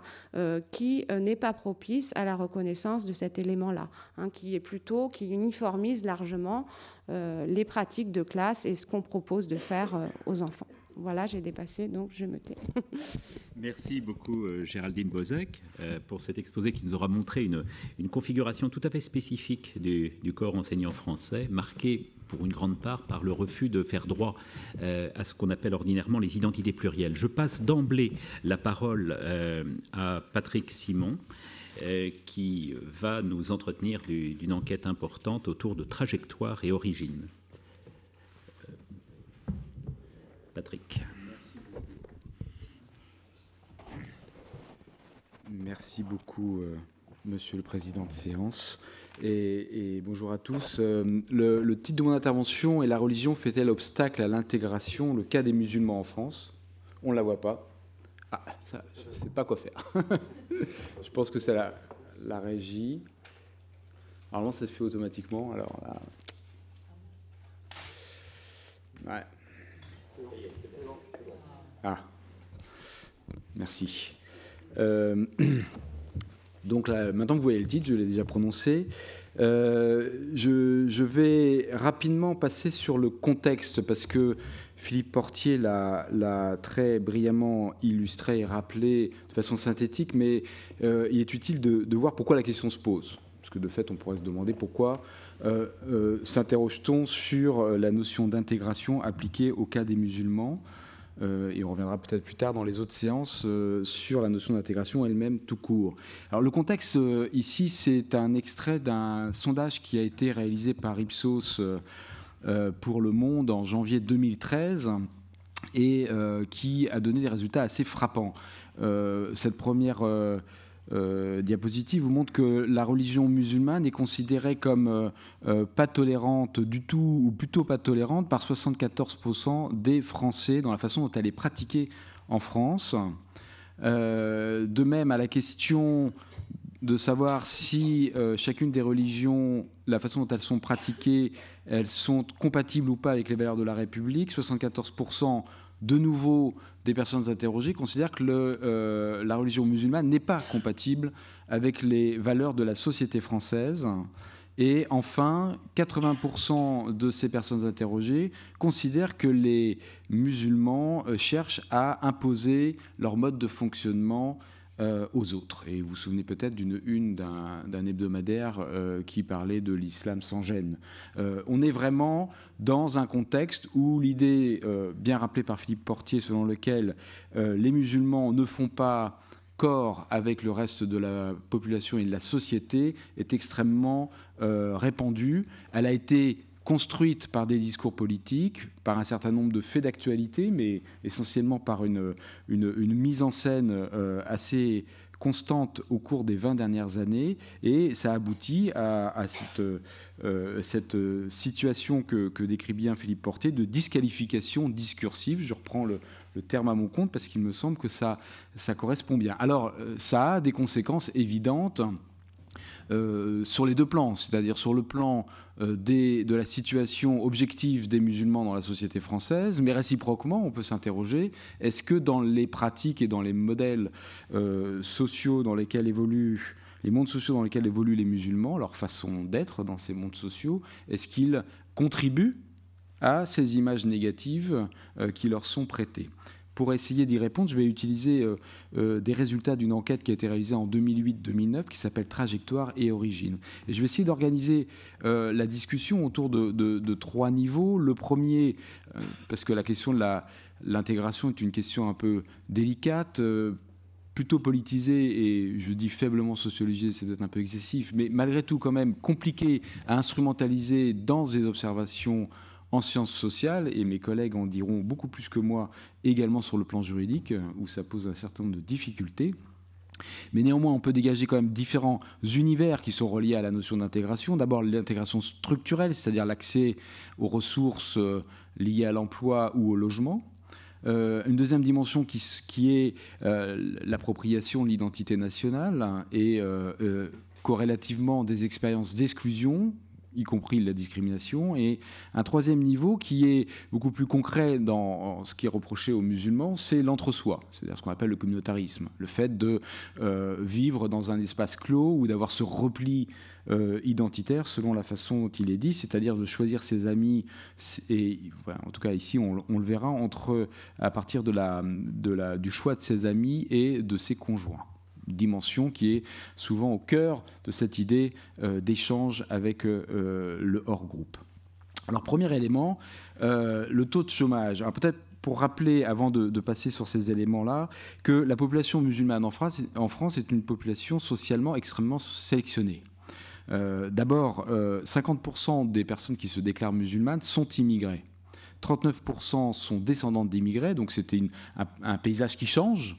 B: qui n'est pas propice à la reconnaissance de cet élément-là, qui uniformise largement les pratiques de classe et ce qu'on propose de faire aux enfants. Voilà, j'ai dépassé, donc je me tais.
A: Merci beaucoup Géraldine Bozek pour cet exposé qui nous aura montré une configuration tout à fait spécifique du corps enseignant français, marquée pour une grande part par le refus de faire droit à ce qu'on appelle ordinairement les identités plurielles. Je passe d'emblée la parole à Patrick Simon, qui va nous entretenir d'une enquête importante autour de trajectoire et origine. Patrick.
C: Merci beaucoup, Monsieur le Président de séance. Et bonjour à tous. Le titre de mon intervention est « La religion fait-elle obstacle à l'intégration, le cas des musulmans en France ?» On ne la voit pas. Ah, ça, je ne sais pas quoi faire. Je pense que c'est la régie. Normalement, ça se fait automatiquement. Alors là... Ouais. Ah, merci. Donc là, maintenant que vous voyez le titre, je l'ai déjà prononcé. Je vais rapidement passer sur le contexte parce que Philippe Portier l'a très brillamment illustré et rappelé de façon synthétique, mais il est utile de voir pourquoi la question se pose. Parce que de fait, on pourrait se demander pourquoi s'interroge-t-on sur la notion d'intégration appliquée au cas des musulmans. Et on reviendra peut-être plus tard dans les autres séances sur la notion d'intégration elle-même tout court. Alors le contexte ici, c'est un extrait d'un sondage qui a été réalisé par Ipsos pour Le Monde en janvier 2013 et qui a donné des résultats assez frappants. Cette première diapositive vous montre que la religion musulmane est considérée comme pas tolérante du tout ou plutôt pas tolérante par 74% des Français dans la façon dont elle est pratiquée en France. De même, à la question de savoir si chacune des religions, la façon dont elles sont pratiquées, elles sont compatibles ou pas avec les valeurs de la République, 74% de nouveau des personnes interrogées considèrent que la religion musulmane n'est pas compatible avec les valeurs de la société française. Et enfin, 80% de ces personnes interrogées considèrent que les musulmans cherchent à imposer leur mode de fonctionnement aux autres. Et vous vous souvenez peut-être d'une une d'un hebdomadaire qui parlait de l'islam sans gêne. On est vraiment dans un contexte où l'idée, bien rappelée par Philippe Portier, selon lequel les musulmans ne font pas corps avec le reste de la population et de la société, est extrêmement répandue. Elle a été construite par des discours politiques, par un certain nombre de faits d'actualité, mais essentiellement par une mise en scène assez constante au cours des 20 dernières années, et ça aboutit à cette situation que décrit bien Philippe Portier de disqualification discursive. Je reprends le terme à mon compte parce qu'il me semble que ça correspond bien. Alors, ça a des conséquences évidentes sur les deux plans, c'est-à-dire sur le plan de la situation objective des musulmans dans la société française, mais réciproquement, on peut s'interroger, est-ce que dans les pratiques et dans les modèles sociaux dans lesquels évoluent, les mondes sociaux dans lesquels évoluent les musulmans, leur façon d'être dans ces mondes sociaux, est-ce qu'ils contribuent à ces images négatives qui leur sont prêtées? Pour essayer d'y répondre, je vais utiliser des résultats d'une enquête qui a été réalisée en 2008-2009 qui s'appelle Trajectoire et Origine. Et je vais essayer d'organiser la discussion autour de trois niveaux. Le premier, parce que la question de l'intégration est une question un peu délicate, plutôt politisée et je dis faiblement sociologisée, c'est peut-être un peu excessif, mais malgré tout quand même compliqué à instrumentaliser dans des observations en sciences sociales, et mes collègues en diront beaucoup plus que moi également sur le plan juridique, où ça pose un certain nombre de difficultés. Mais néanmoins, on peut dégager quand même différents univers qui sont reliés à la notion d'intégration. D'abord, l'intégration structurelle, c'est-à-dire l'accès aux ressources liées à l'emploi ou au logement. Une deuxième dimension qui est l'appropriation de l'identité nationale et corrélativement des expériences d'exclusion, y compris la discrimination, et un troisième niveau qui est beaucoup plus concret dans ce qui est reproché aux musulmans, c'est l'entre-soi, c'est-à-dire ce qu'on appelle le communautarisme, le fait de vivre dans un espace clos ou d'avoir ce repli identitaire selon la façon dont il est dit, c'est-à-dire de choisir ses amis, et voilà, en tout cas ici on le verra, à partir du choix de ses amis et de ses conjoints. Dimension qui est souvent au cœur de cette idée d'échange avec le hors-groupe. Alors, premier élément, le taux de chômage. Alors, peut-être pour rappeler, avant de passer sur ces éléments-là, que la population musulmane en France est une population socialement extrêmement sélectionnée. D'abord, 50% des personnes qui se déclarent musulmanes sont immigrées. 39% sont descendantes d'immigrés, donc c'était un paysage qui change.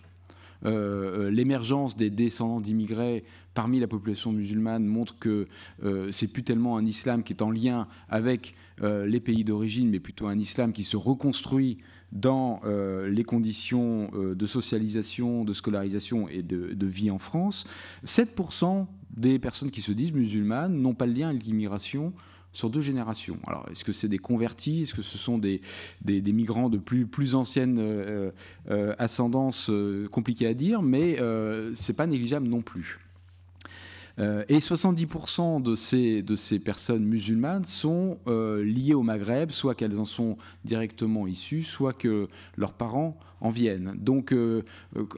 C: L'émergence des descendants d'immigrés parmi la population musulmane montre que c'est plus tellement un islam qui est en lien avec les pays d'origine, mais plutôt un islam qui se reconstruit dans les conditions de socialisation, de scolarisation et de vie en France. 7% des personnes qui se disent musulmanes n'ont pas le lien avec l'immigration sur 2 générations. Alors, est-ce que c'est des convertis? Est-ce que ce sont des migrants de plus ancienne ascendance? Compliqué à dire, mais ce n'est pas négligeable non plus. Et 70% de ces personnes musulmanes sont liées au Maghreb, soit qu'elles en sont directement issues, soit que leurs parents en viennent. Donc,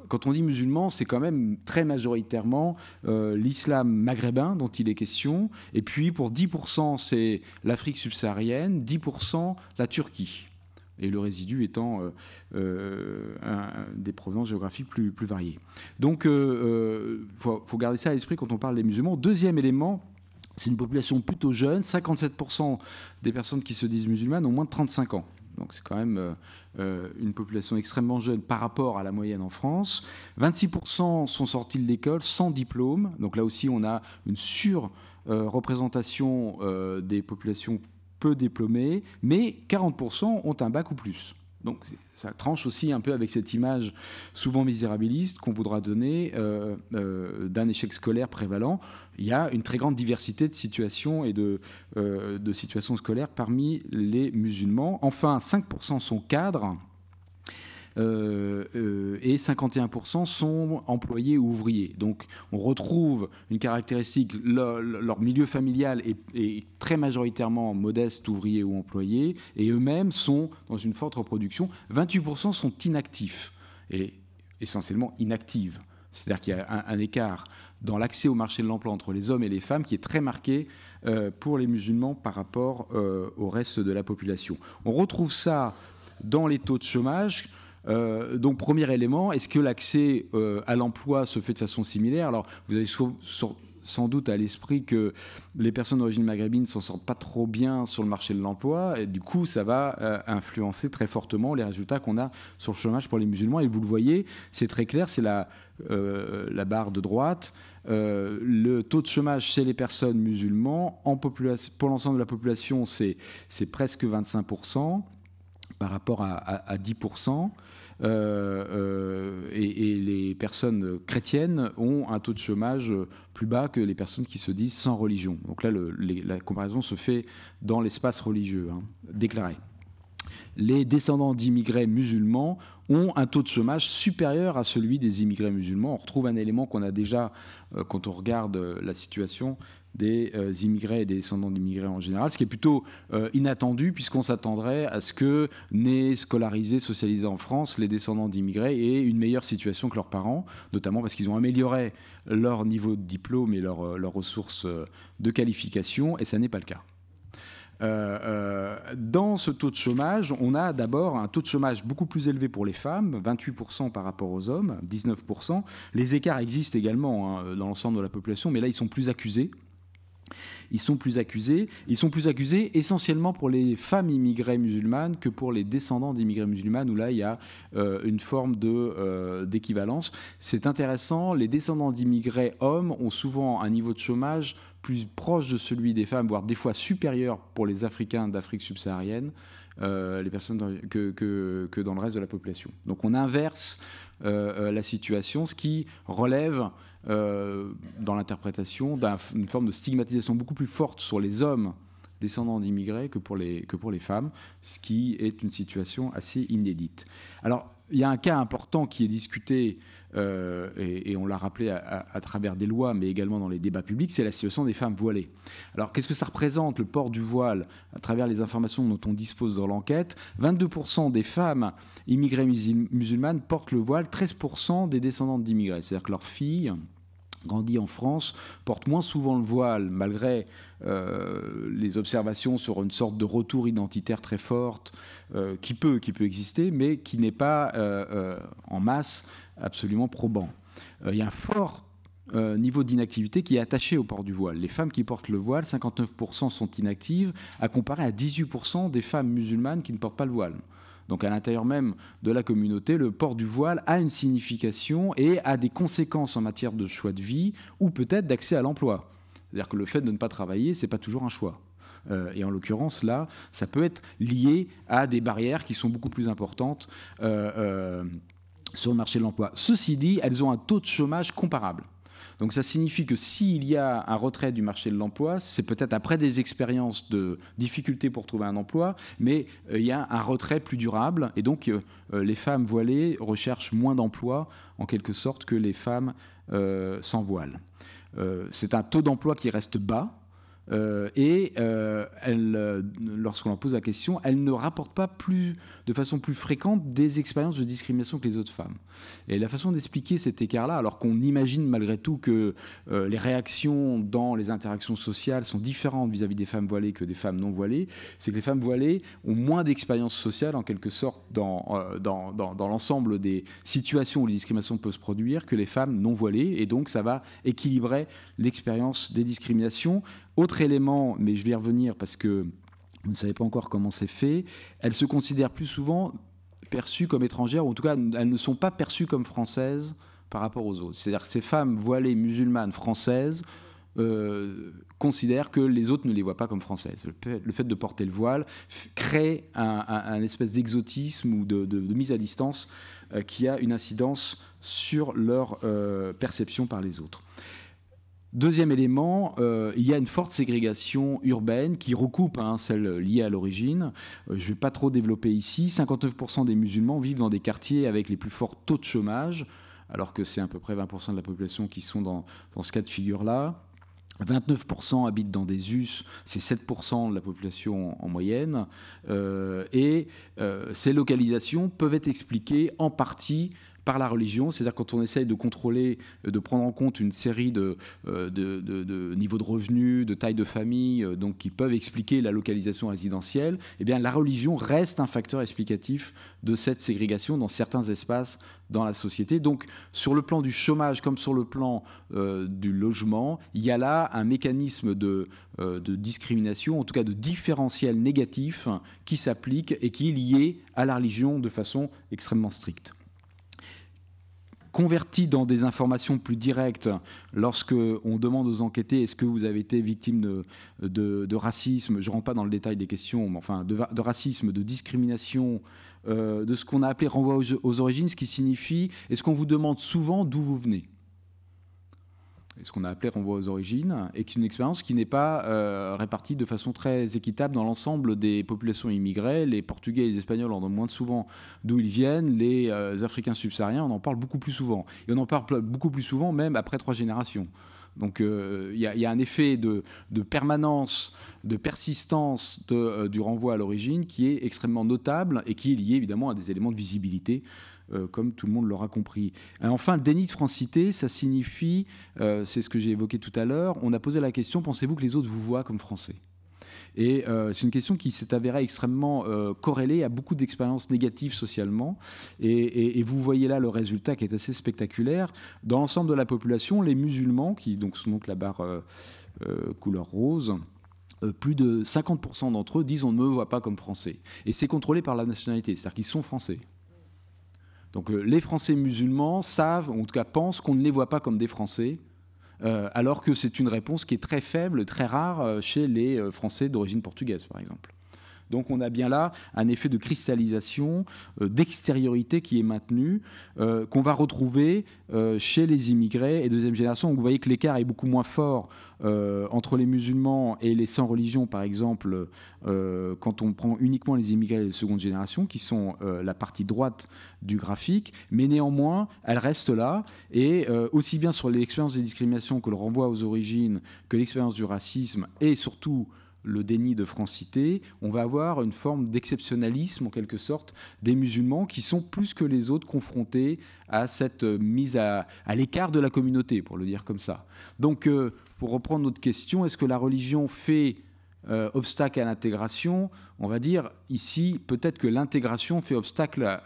C: quand on dit musulman, c'est quand même très majoritairement l'islam maghrébin dont il est question. Et puis, pour 10%, c'est l'Afrique subsaharienne, 10% la Turquie. Et le résidu étant des provenances géographiques plus variées. Donc, faut garder ça à l'esprit quand on parle des musulmans. Deuxième élément, c'est une population plutôt jeune. 57% des personnes qui se disent musulmanes ont moins de 35 ans. Donc, c'est quand même une population extrêmement jeune par rapport à la moyenne en France. 26% sont sortis de l'école sans diplôme. Donc, là aussi, on a une surreprésentation des populations peu diplômés, mais 40% ont un bac ou plus. Donc ça tranche aussi un peu avec cette image souvent misérabiliste qu'on voudra donner d'un échec scolaire prévalent. Il y a une très grande diversité de situations et de situations scolaires parmi les musulmans. Enfin, 5% sont cadres et 51% sont employés ou ouvriers. Donc on retrouve une caractéristique, leur milieu familial est très majoritairement modeste, ouvrier ou employé, et eux-mêmes sont dans une forte reproduction. 28% sont inactifs, et essentiellement inactives. C'est-à-dire qu'il y a un écart dans l'accès au marché de l'emploi entre les hommes et les femmes qui est très marqué pour les musulmans par rapport au reste de la population. On retrouve ça dans les taux de chômage. Donc, premier élément, est-ce que l'accès à l'emploi se fait de façon similaire? Alors, vous avez sans doute à l'esprit que les personnes d'origine maghrébine ne s'en sortent pas trop bien sur le marché de l'emploi, et du coup, ça va influencer très fortement les résultats qu'on a sur le chômage pour les musulmans. Et vous le voyez, c'est très clair, c'est la barre de droite. Le taux de chômage chez les personnes musulmanes, pour l'ensemble de la population, c'est presque 25%. par rapport à 10%. Et les personnes chrétiennes ont un taux de chômage plus bas que les personnes qui se disent sans religion. Donc là, la comparaison se fait dans l'espace religieux, déclaré. Les descendants d'immigrés musulmans ont un taux de chômage supérieur à celui des immigrés musulmans. On retrouve un élément qu'on a déjà quand on regarde la situation des immigrés et des descendants d'immigrés en général, ce qui est plutôt inattendu puisqu'on s'attendrait à ce que, nés, scolarisés, socialisés en France, les descendants d'immigrés aient une meilleure situation que leurs parents, notamment parce qu'ils ont amélioré leur niveau de diplôme et leurs ressources de qualification, et ça n'est pas le cas. Dans ce taux de chômage, on a d'abord un taux de chômage beaucoup plus élevé pour les femmes, 28% par rapport aux hommes, 19%. Les écarts existent également dans l'ensemble de la population, mais là, ils sont plus accusés. Ils sont plus accusés essentiellement pour les femmes immigrées musulmanes que pour les descendants d'immigrés musulmanes, où là, il y a une forme d'équivalence. C'est intéressant, les descendants d'immigrés hommes ont souvent un niveau de chômage plus proche de celui des femmes, voire des fois supérieur pour les Africains d'Afrique subsaharienne, les personnes que dans le reste de la population. Donc on inverse la situation, ce qui relève dans l'interprétation d'une forme de stigmatisation beaucoup plus forte sur les hommes descendants d'immigrés que pour les femmes, ce qui est une situation assez inédite. Alors, il y a un cas important qui est discuté, et on l'a rappelé à travers des lois, mais également dans les débats publics, c'est la situation des femmes voilées. Alors, qu'est-ce que ça représente, le port du voile, à travers les informations dont on dispose dans l'enquête? 22% des femmes immigrées musulmanes portent le voile, 13% des descendantes d'immigrés. C'est-à-dire que leurs filles, grandis en France, portent moins souvent le voile, malgré les observations sur une sorte de retour identitaire très forte qui peut exister, mais qui n'est pas en masse absolument probant. Il y a un fort niveau d'inactivité qui est attaché au port du voile. Les femmes qui portent le voile, 59% sont inactives, à comparer à 18% des femmes musulmanes qui ne portent pas le voile. Donc à l'intérieur même de la communauté, le port du voile a une signification et a des conséquences en matière de choix de vie ou peut-être d'accès à l'emploi. C'est-à-dire que le fait de ne pas travailler, ce n'est pas toujours un choix. Et en l'occurrence, là, ça peut être lié à des barrières qui sont beaucoup plus importantes sur le marché de l'emploi. Ceci dit, elles ont un taux de chômage comparable. Donc ça signifie que s'il y a un retrait du marché de l'emploi, c'est peut-être après des expériences de difficultés pour trouver un emploi, mais il y a un retrait plus durable. Et donc les femmes voilées recherchent moins d'emplois, en quelque sorte, que les femmes sans voile. C'est un taux d'emploi qui reste bas. Lorsqu'on leur pose la question, elles ne rapportent pas de façon plus fréquente des expériences de discrimination que les autres femmes. Et la façon d'expliquer cet écart-là, alors qu'on imagine malgré tout que les réactions dans les interactions sociales sont différentes vis-à-vis des femmes voilées que des femmes non voilées, c'est que les femmes voilées ont moins d'expériences sociales, en quelque sorte, dans l'ensemble des situations où les discriminations peuvent se produire, que les femmes non voilées, et donc ça va équilibrer l'expérience des discriminations. Autre élément, mais je vais y revenir parce que vous ne savez pas encore comment c'est fait, elles se considèrent plus souvent perçues comme étrangères, ou en tout cas, elles ne sont pas perçues comme françaises par rapport aux autres. C'est-à-dire que ces femmes voilées musulmanes françaises considèrent que les autres ne les voient pas comme françaises. Le fait de porter le voile crée un espèce d'exotisme ou de mise à distance qui a une incidence sur leur perception par les autres. Deuxième élément, il y a une forte ségrégation urbaine qui recoupe celle liée à l'origine. Je ne vais pas trop développer ici. 59% des musulmans vivent dans des quartiers avec les plus forts taux de chômage, alors que c'est à peu près 20% de la population qui sont dans ce cas de figure-là. 29% habitent dans des US, c'est 7% de la population en moyenne. Ces localisations peuvent être expliquées en partie par la religion, c'est-à-dire quand on essaye de contrôler, de prendre en compte une série de niveaux de revenus, de taille de famille, donc qui peuvent expliquer la localisation résidentielle, eh bien la religion reste un facteur explicatif de cette ségrégation dans certains espaces dans la société. Donc sur le plan du chômage comme sur le plan du logement, il y a là un mécanisme de discrimination, en tout cas de différentiel négatif qui s'applique et qui est lié à la religion de façon extrêmement stricte. converti dans des informations plus directes lorsqu'on demande aux enquêtés est-ce que vous avez été victime de racisme, je ne rentre pas dans le détail des questions, mais enfin de racisme, de discrimination, de ce qu'on a appelé renvoi aux origines, ce qui signifie est-ce qu'on vous demande souvent d'où vous venez ? Ce qu'on a appelé renvoi aux origines, et qui est une expérience qui n'est pas répartie de façon très équitable dans l'ensemble des populations immigrées. Les Portugais et les Espagnols en ont moins souvent d'où ils viennent. Les Africains subsahariens, on en parle beaucoup plus souvent. Et on en parle beaucoup plus souvent même après 3 générations. Donc il y a un effet de permanence, de persistance du renvoi à l'origine qui est extrêmement notable et qui est lié évidemment à des éléments de visibilité, comme tout le monde l'aura compris. Et enfin, le déni de francité, ça signifie, c'est ce que j'ai évoqué tout à l'heure, on a posé la question, pensez-vous que les autres vous voient comme français ? Et c'est une question qui s'est avérée extrêmement corrélée à beaucoup d'expériences négatives socialement. Et vous voyez là le résultat qui est assez spectaculaire. Dans l'ensemble de la population, les musulmans, qui donc, sont donc la barre couleur rose, plus de 50% d'entre eux disent on ne me voit pas comme français. Et c'est contrôlé par la nationalité, c'est-à-dire qu'ils sont français. Donc les Français musulmans savent, ou en tout cas pensent qu'on ne les voit pas comme des Français, alors que c'est une réponse qui est très faible, très rare chez les Français d'origine portugaise, par exemple. Donc on a bien là un effet de cristallisation, d'extériorité qui est maintenu, qu'on va retrouver chez les immigrés et deuxième génération. Donc vous voyez que l'écart est beaucoup moins fort entre les musulmans et les sans religion, par exemple, quand on prend uniquement les immigrés de seconde génération, qui sont la partie droite du graphique, mais néanmoins, elle reste là, et aussi bien sur l'expérience des discriminations que le renvoi aux origines, que l'expérience du racisme, et surtout le déni de francité, on va avoir une forme d'exceptionnalisme, en quelque sorte, des musulmans qui sont plus que les autres confrontés à cette mise à l'écart de la communauté, pour le dire comme ça. Donc, pour reprendre notre question, est-ce que la religion fait obstacle à l'intégration ? On va dire ici, peut-être que l'intégration fait obstacle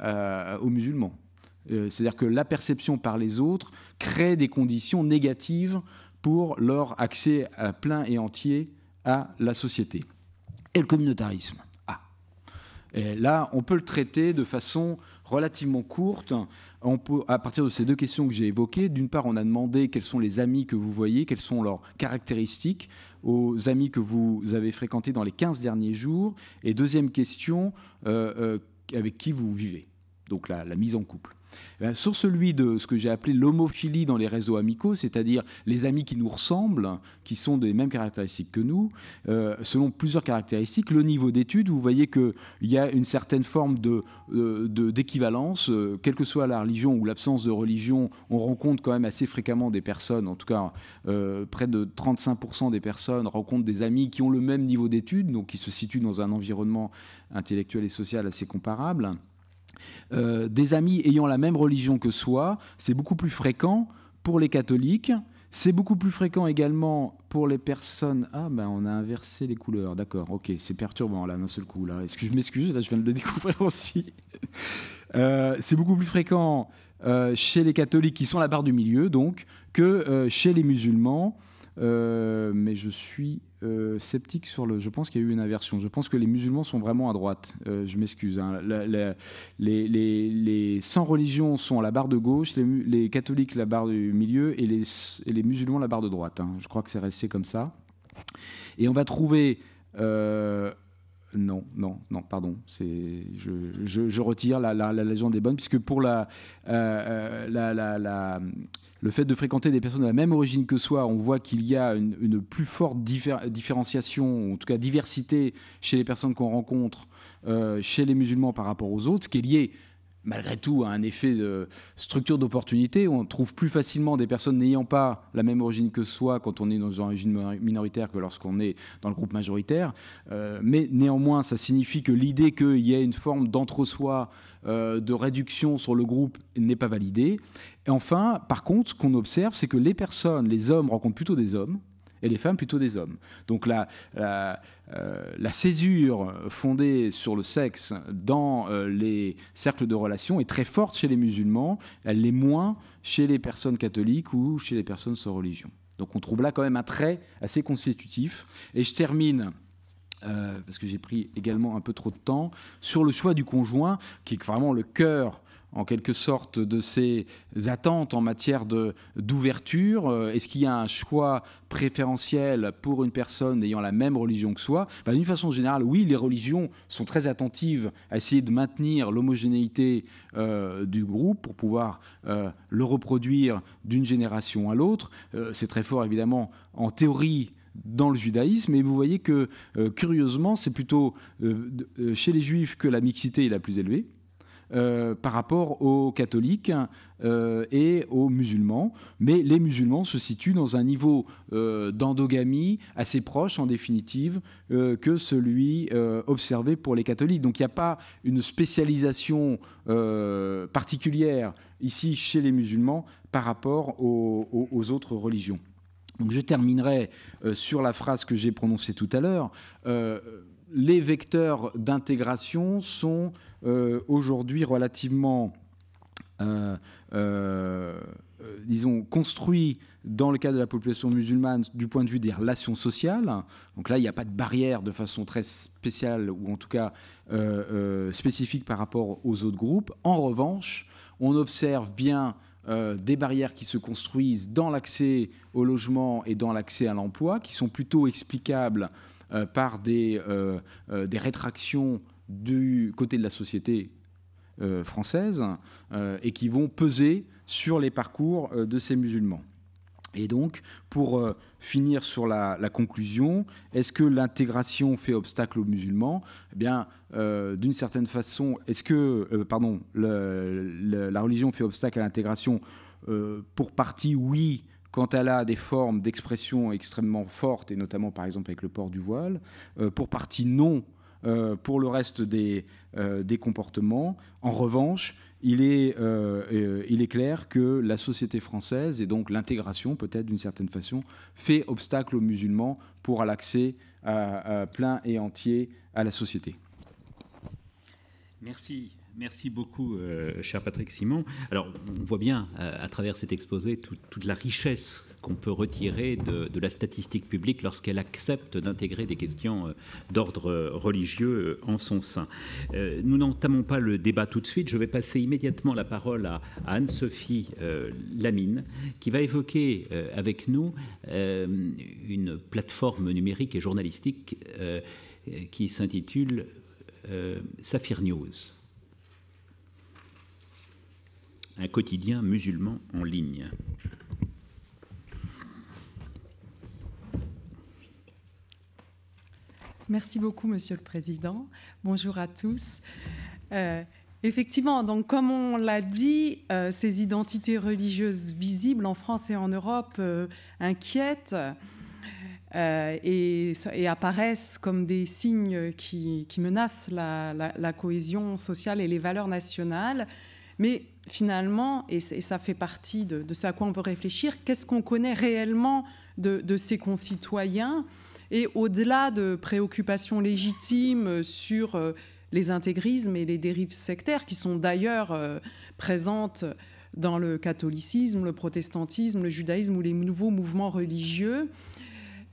C: aux musulmans. C'est-à-dire que la perception par les autres crée des conditions négatives pour leur accès à plein et entier à la société. Et le communautarisme. Et là, on peut le traiter de façon relativement courte. On peut, à partir de ces 2 questions que j'ai évoquées, d'une part, on a demandé quels sont les amis que vous voyez, quelles sont leurs caractéristiques aux amis que vous avez fréquentés dans les 15 derniers jours. Et deuxième question, avec qui vous vivez. Donc la mise en couple. Sur celui de ce que j'ai appelé l'homophilie dans les réseaux amicaux, c'est-à-dire les amis qui nous ressemblent, qui sont des mêmes caractéristiques que nous, selon plusieurs caractéristiques, le niveau d'études, vous voyez qu'il y a une certaine forme d'équivalence, quelle que soit la religion ou l'absence de religion, on rencontre quand même assez fréquemment des personnes, en tout cas près de 35% des personnes rencontrent des amis qui ont le même niveau d'études, donc qui se situent dans un environnement intellectuel et social assez comparable. Des amis ayant la même religion que soi, c'est beaucoup plus fréquent pour les catholiques, c'est beaucoup plus fréquent également pour les personnes... Ah ben on a inversé les couleurs, d'accord, ok, c'est perturbant là d'un seul coup. Là. Est-ce que je m'excuse, là je viens de le découvrir aussi. C'est beaucoup plus fréquent chez les catholiques qui sont à la barre du milieu, donc, que chez les musulmans. Mais je suis sceptique sur le... Je pense qu'il y a eu une inversion. Je pense que les musulmans sont vraiment à droite. Je m'excuse. Hein. Les sans religion sont à la barre de gauche, les catholiques la barre du milieu et les musulmans la barre de droite. Hein. Je crois que c'est resté comme ça. Et on va trouver... Non, pardon. Je retire, la légende est bonne, puisque pour le fait de fréquenter des personnes de la même origine que soi, on voit qu'il y a une plus forte différenciation, ou en tout cas diversité, chez les personnes qu'on rencontre, chez les musulmans par rapport aux autres, ce qui est lié malgré tout à un effet de structure d'opportunité. On trouve plus facilement des personnes n'ayant pas la même origine que soi quand on est dans une origine minoritaire que lorsqu'on est dans le groupe majoritaire. Mais néanmoins, ça signifie que l'idée qu'il y ait une forme d'entre-soi, de réduction sur le groupe n'est pas validée. Et enfin, par contre, ce qu'on observe, c'est que les hommes rencontrent plutôt des hommes, et les femmes plutôt des hommes. Donc la césure fondée sur le sexe dans les cercles de relations est très forte chez les musulmans, elle l'est moins chez les personnes catholiques ou chez les personnes sans religion. Donc on trouve là quand même un trait assez constitutif. Et je termine, parce que j'ai pris également un peu trop de temps, sur le choix du conjoint, qui est vraiment le cœur en quelque sorte de ces attentes en matière d'ouverture? Est-ce qu'il y a un choix préférentiel pour une personne ayant la même religion que soi? D'une façon générale, oui, les religions sont très attentives à essayer de maintenir l'homogénéité du groupe pour pouvoir le reproduire d'une génération à l'autre. C'est très fort, évidemment, en théorie, dans le judaïsme, et vous voyez que, curieusement, c'est plutôt chez les juifs que la mixité est la plus élevée par rapport aux catholiques et aux musulmans. Mais les musulmans se situent dans un niveau d'endogamie assez proche, en définitive, que celui observé pour les catholiques. Donc il n'y a pas une spécialisation particulière ici chez les musulmans par rapport aux autres religions. Donc je terminerai sur la phrase que j'ai prononcée tout à l'heure. Les vecteurs d'intégration sont aujourd'hui relativement, disons, construits dans le cas de la population musulmane du point de vue des relations sociales. Donc là, il n'y a pas de barrière de façon très spéciale, ou en tout cas spécifique par rapport aux autres groupes. En revanche, on observe bien des barrières qui se construisent dans l'accès au logement et dans l'accès à l'emploi, qui sont plutôt explicables par des rétractions du côté de la société française et qui vont peser sur les parcours de ces musulmans. Et donc, pour finir sur la conclusion, est-ce que l'intégration fait obstacle aux musulmans? Eh bien, d'une certaine façon, est-ce que, la religion fait obstacle à l'intégration? Pour partie, oui, quand elle a des formes d'expression extrêmement fortes, et notamment, par exemple, avec le port du voile. Pour partie, non, pour le reste des comportements. En revanche, il est clair que la société française, et donc l'intégration peut-être d'une certaine façon, fait obstacle aux musulmans pour l'accès plein et entier à la société.
A: Merci beaucoup, cher Patrick Simon. Alors, on voit bien, à travers cet exposé, toute la richesse qu'on peut retirer de la statistique publique lorsqu'elle accepte d'intégrer des questions d'ordre religieux en son sein. Nous n'entamons pas le débat tout de suite. Je vais passer immédiatement la parole à Anne-Sophie Lamine, qui va évoquer avec nous une plateforme numérique et journalistique qui s'intitule Saphir News, un quotidien musulman en ligne.
D: Merci beaucoup, Monsieur le Président. Bonjour à tous. Effectivement, donc, comme on l'a dit, ces identités religieuses visibles en France et en Europe inquiètent et apparaissent comme des signes qui menacent la cohésion sociale et les valeurs nationales. Mais finalement, et ça fait partie de ce à quoi on veut réfléchir, qu'est-ce qu'on connaît réellement de ses concitoyens? Et au-delà de préoccupations légitimes sur les intégrismes et les dérives sectaires, qui sont d'ailleurs présentes dans le catholicisme, le protestantisme, le judaïsme ou les nouveaux mouvements religieux,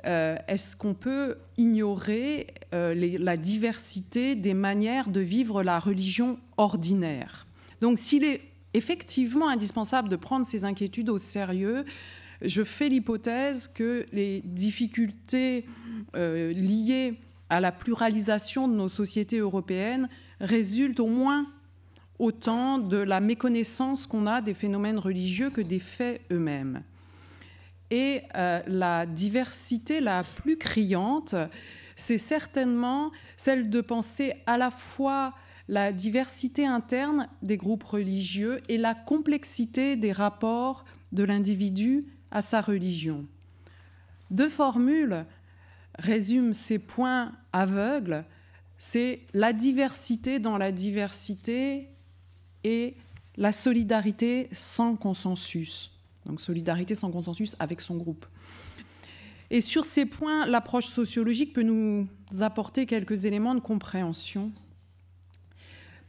D: est-ce qu'on peut ignorer la diversité des manières de vivre la religion ordinaire? Donc, s'il est effectivement indispensable de prendre ces inquiétudes au sérieux, je fais l'hypothèse que les difficultés liées à la pluralisation de nos sociétés européennes résultent au moins autant de la méconnaissance qu'on a des phénomènes religieux que des faits eux-mêmes. Et la diversité la plus criante, c'est certainement celle de penser à la fois la diversité interne des groupes religieux et la complexité des rapports de l'individu à sa religion. Deux formules résument ces points aveugles, c'est la diversité dans la diversité et la solidarité sans consensus. Donc solidarité sans consensus avec son groupe. Et sur ces points, l'approche sociologique peut nous apporter quelques éléments de compréhension.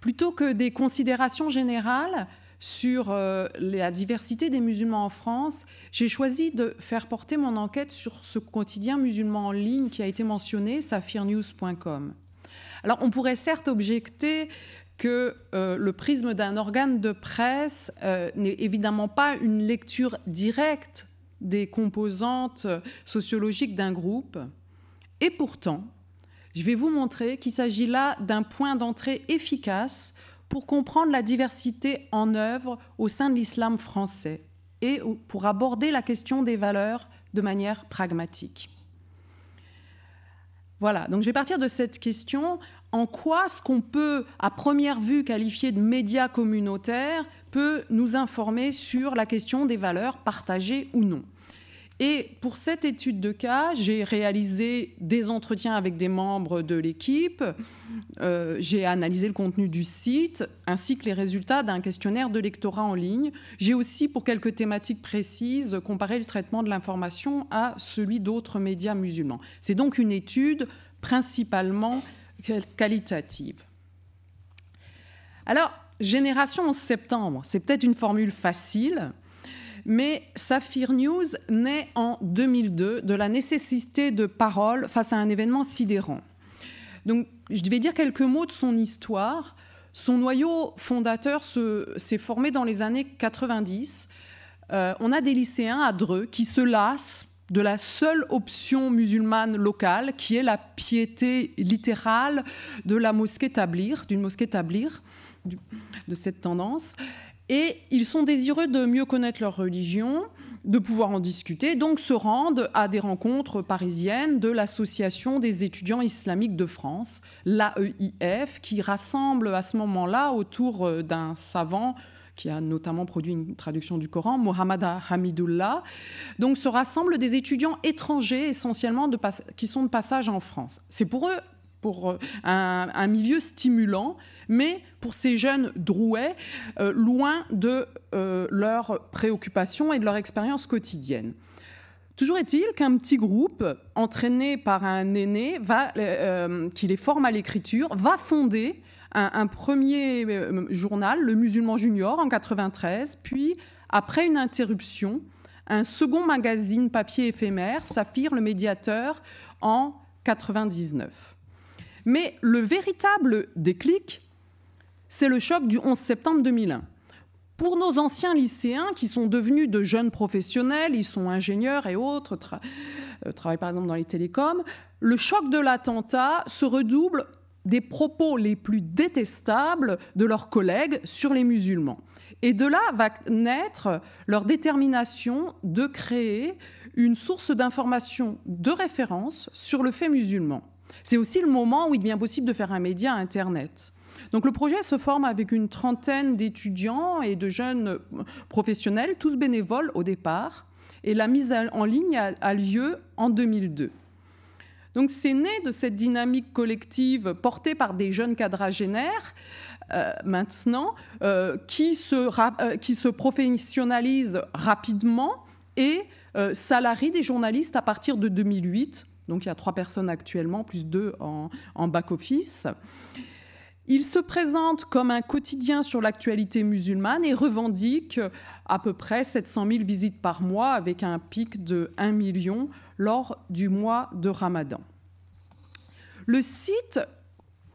D: Plutôt que des considérations générales sur la diversité des musulmans en France, j'ai choisi de faire porter mon enquête sur ce quotidien musulman en ligne qui a été mentionné, saphirnews.com. Alors, on pourrait certes objecter que le prisme d'un organe de presse n'est évidemment pas une lecture directe des composantes sociologiques d'un groupe. Et pourtant, je vais vous montrer qu'il s'agit là d'un point d'entrée efficace pour comprendre la diversité en œuvre au sein de l'islam français et pour aborder la question des valeurs de manière pragmatique. Voilà, donc je vais partir de cette question. En quoi ce qu'on peut, à première vue, qualifier de médias communautaires peut nous informer sur la question des valeurs partagées ou non? Et pour cette étude de cas, j'ai réalisé des entretiens avec des membres de l'équipe, j'ai analysé le contenu du site, ainsi que les résultats d'un questionnaire de lectorat en ligne. J'ai aussi, pour quelques thématiques précises, comparé le traitement de l'information à celui d'autres médias musulmans. C'est donc une étude principalement qualitative. Alors, Génération 11 septembre, c'est peut-être une formule facile, mais Saphir News naît en 2002 de la nécessité de parole face à un événement sidérant. Donc, je vais dire quelques mots de son histoire. Son noyau fondateur s'est formé dans les années 90. On a des lycéens à Dreux qui se lassent de la seule option musulmane locale, qui est la piété littérale de la mosquée Tablir, d'une mosquée Tablir, de cette tendance. Et ils sont désireux de mieux connaître leur religion, de pouvoir en discuter, donc se rendent à des rencontres parisiennes de l'Association des étudiants islamiques de France, l'AEIF, qui rassemble à ce moment-là autour d'un savant qui a notamment produit une traduction du Coran, Mohamed Hamidullah. Donc se rassemblent des étudiants étrangers essentiellement qui sont de passage en France. C'est pour eux un milieu stimulant, mais pour ces jeunes drouais, loin de leurs préoccupations et de leur expérience quotidienne. Toujours est-il qu'un petit groupe, entraîné par un aîné, qui les forme à l'écriture, va fonder un premier journal, le Musulman Junior, en 1993, puis, après une interruption, un second magazine papier éphémère, Saphir, le Médiateur, en 1999. Mais le véritable déclic, c'est le choc du 11 septembre 2001. Pour nos anciens lycéens qui sont devenus de jeunes professionnels, ils sont ingénieurs et autres, travaillent par exemple dans les télécoms, le choc de l'attentat se redouble des propos les plus détestables de leurs collègues sur les musulmans. Et de là va naître leur détermination de créer une source d'information de référence sur le fait musulman. C'est aussi le moment où il devient possible de faire un média Internet. Donc le projet se forme avec une trentaine d'étudiants et de jeunes professionnels, tous bénévoles au départ, et la mise en ligne a lieu en 2002. Donc c'est né de cette dynamique collective portée par des jeunes quadragénaires, maintenant, qui se professionnalisent rapidement et salarient des journalistes à partir de 2008. Donc il y a 3 personnes actuellement, plus 2 en back-office. Il se présente comme un quotidien sur l'actualité musulmane et revendique à peu près 700 000 visites par mois, avec un pic de 1 million lors du mois de Ramadan. Le site,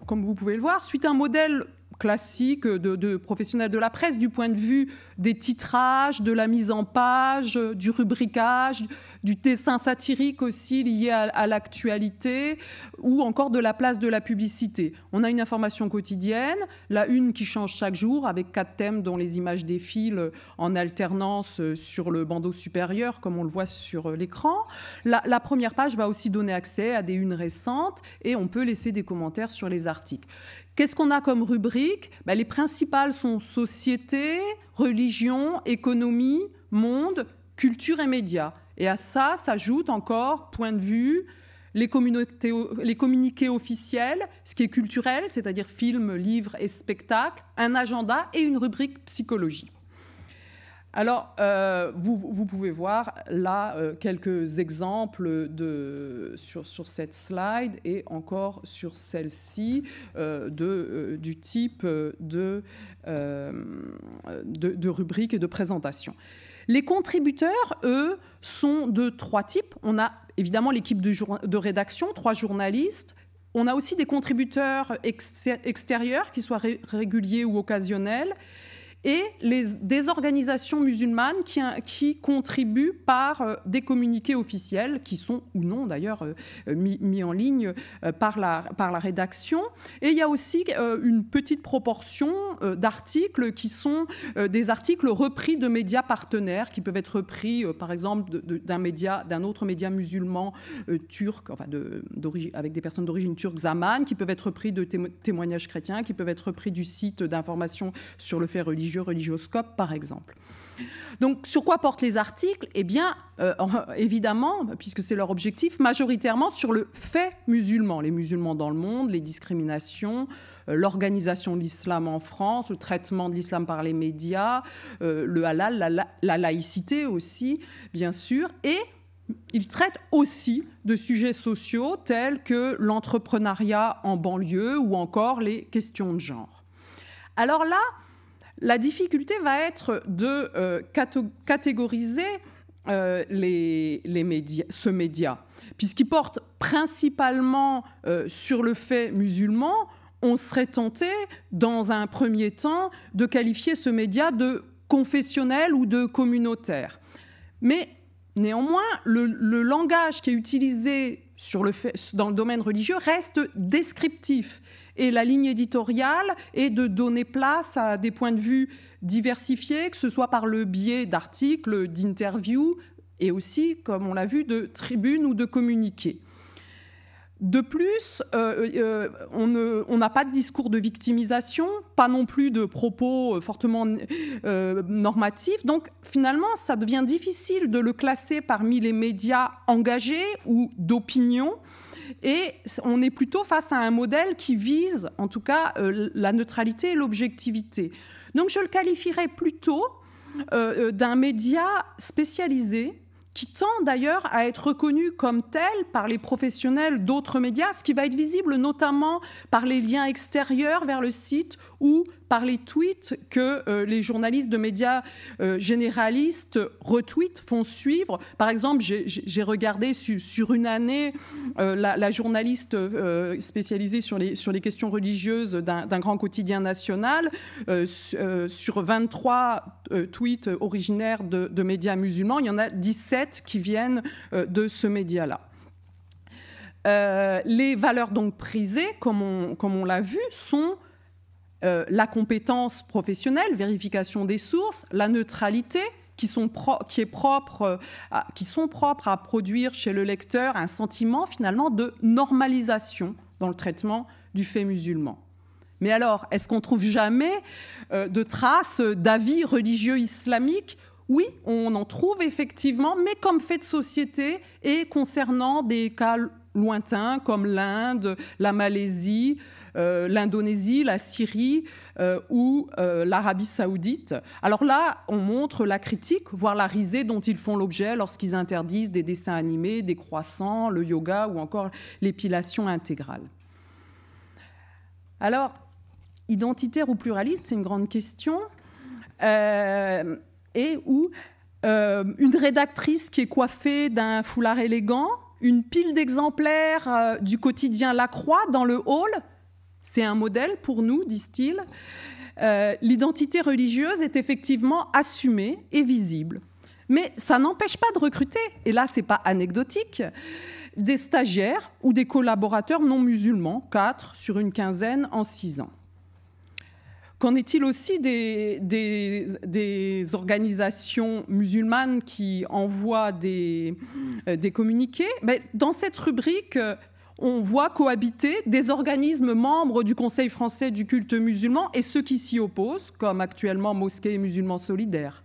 D: comme vous pouvez le voir, suit un modèle classique de professionnels de la presse du point de vue des titrages, de la mise en page, du rubricage, du dessin satirique aussi lié à l'actualité ou encore de la place de la publicité. On a une information quotidienne, la une qui change chaque jour avec 4 thèmes dont les images défilent en alternance sur le bandeau supérieur comme on le voit sur l'écran. La première page va aussi donner accès à des unes récentes et on peut laisser des commentaires sur les articles. Qu'est-ce qu'on a comme rubrique ? Les principales sont société, religion, économie, monde, culture et médias. Et à ça s'ajoute encore, point de vue, les communiqués officiels, ce qui est culturel, c'est-à-dire films, livres et spectacles, un agenda et une rubrique psychologie. Alors, vous pouvez voir là quelques exemples sur cette slide et encore sur celle-ci du type de rubrique et de présentation. Les contributeurs, eux, sont de 3 types. On a évidemment l'équipe de rédaction, 3 journalistes, on a aussi des contributeurs extérieurs, qui soient réguliers ou occasionnels, et des organisations musulmanes qui contribuent par des communiqués officiels, qui sont ou non d'ailleurs mis en ligne par la rédaction. Et il y a aussi une petite proportion d'articles qui sont des articles repris de médias partenaires, qui peuvent être repris par exemple d'un autre média musulman turc, enfin avec des personnes d'origine turque, Zaman, qui peuvent être repris de témoignages chrétiens, qui peuvent être repris du site d'information sur le fait religieux, Religioscope, par exemple. Donc, sur quoi portent les articles? Eh bien, évidemment, puisque c'est leur objectif, majoritairement sur le fait musulman, les musulmans dans le monde, les discriminations, l'organisation de l'islam en France, le traitement de l'islam par les médias, le halal, la laïcité aussi, bien sûr, et ils traitent aussi de sujets sociaux tels que l'entrepreneuriat en banlieue ou encore les questions de genre. Alors là, la difficulté va être de catégoriser ce média, puisqu'il porte principalement sur le fait musulman. On serait tenté, dans un premier temps, de qualifier ce média de confessionnel ou de communautaire. Mais néanmoins, le langage qui est utilisé dans le domaine religieux reste descriptif. Et la ligne éditoriale est de donner place à des points de vue diversifiés, que ce soit par le biais d'articles, d'interviews, et aussi, comme on l'a vu, de tribunes ou de communiqués. De plus, on n'a pas de discours de victimisation, pas non plus de propos fortement normatifs. Donc, finalement, ça devient difficile de le classer parmi les médias engagés ou d'opinion. Et on est plutôt face à un modèle qui vise, en tout cas, la neutralité et l'objectivité. Donc, je le qualifierais plutôt d'un média spécialisé, qui tend d'ailleurs à être reconnu comme tel par les professionnels d'autres médias, ce qui va être visible notamment par les liens extérieurs vers le site ou par les tweets que les journalistes de médias généralistes retweetent, font suivre. Par exemple, j'ai regardé sur une année la journaliste spécialisée sur les questions religieuses d'un grand quotidien national, sur 23 tweets originaires de médias musulmans, il y en a 17 qui viennent de ce média-là. Les valeurs donc prisées, comme on l'a vu, sont la compétence professionnelle, vérification des sources, la neutralité, qui sont propres à produire chez le lecteur un sentiment finalement de normalisation dans le traitement du fait musulman. Mais alors, est-ce qu'on ne trouve jamais de traces d'avis religieux islamiques? Oui, on en trouve effectivement, mais comme fait de société et concernant des cas lointains comme l'Inde, la Malaisie, l'Indonésie, la Syrie ou l'Arabie saoudite. Alors là, on montre la critique, voire la risée dont ils font l'objet lorsqu'ils interdisent des dessins animés, des croissants, le yoga ou encore l'épilation intégrale. Alors, identitaire ou pluraliste, c'est une grande question. Et où une rédactrice qui est coiffée d'un foulard élégant, une pile d'exemplaires du quotidien La Croix dans le hall, c'est un modèle pour nous, disent-ils. L'identité religieuse est effectivement assumée et visible. Mais ça n'empêche pas de recruter, et là, ce n'est pas anecdotique, des stagiaires ou des collaborateurs non musulmans, 4 sur une quinzaine en 6 ans. Qu'en est-il aussi des organisations musulmanes qui envoient des communiqués? Dans cette rubrique, on voit cohabiter des organismes membres du Conseil français du culte musulman et ceux qui s'y opposent, comme actuellement Mosquées et musulmans solidaires.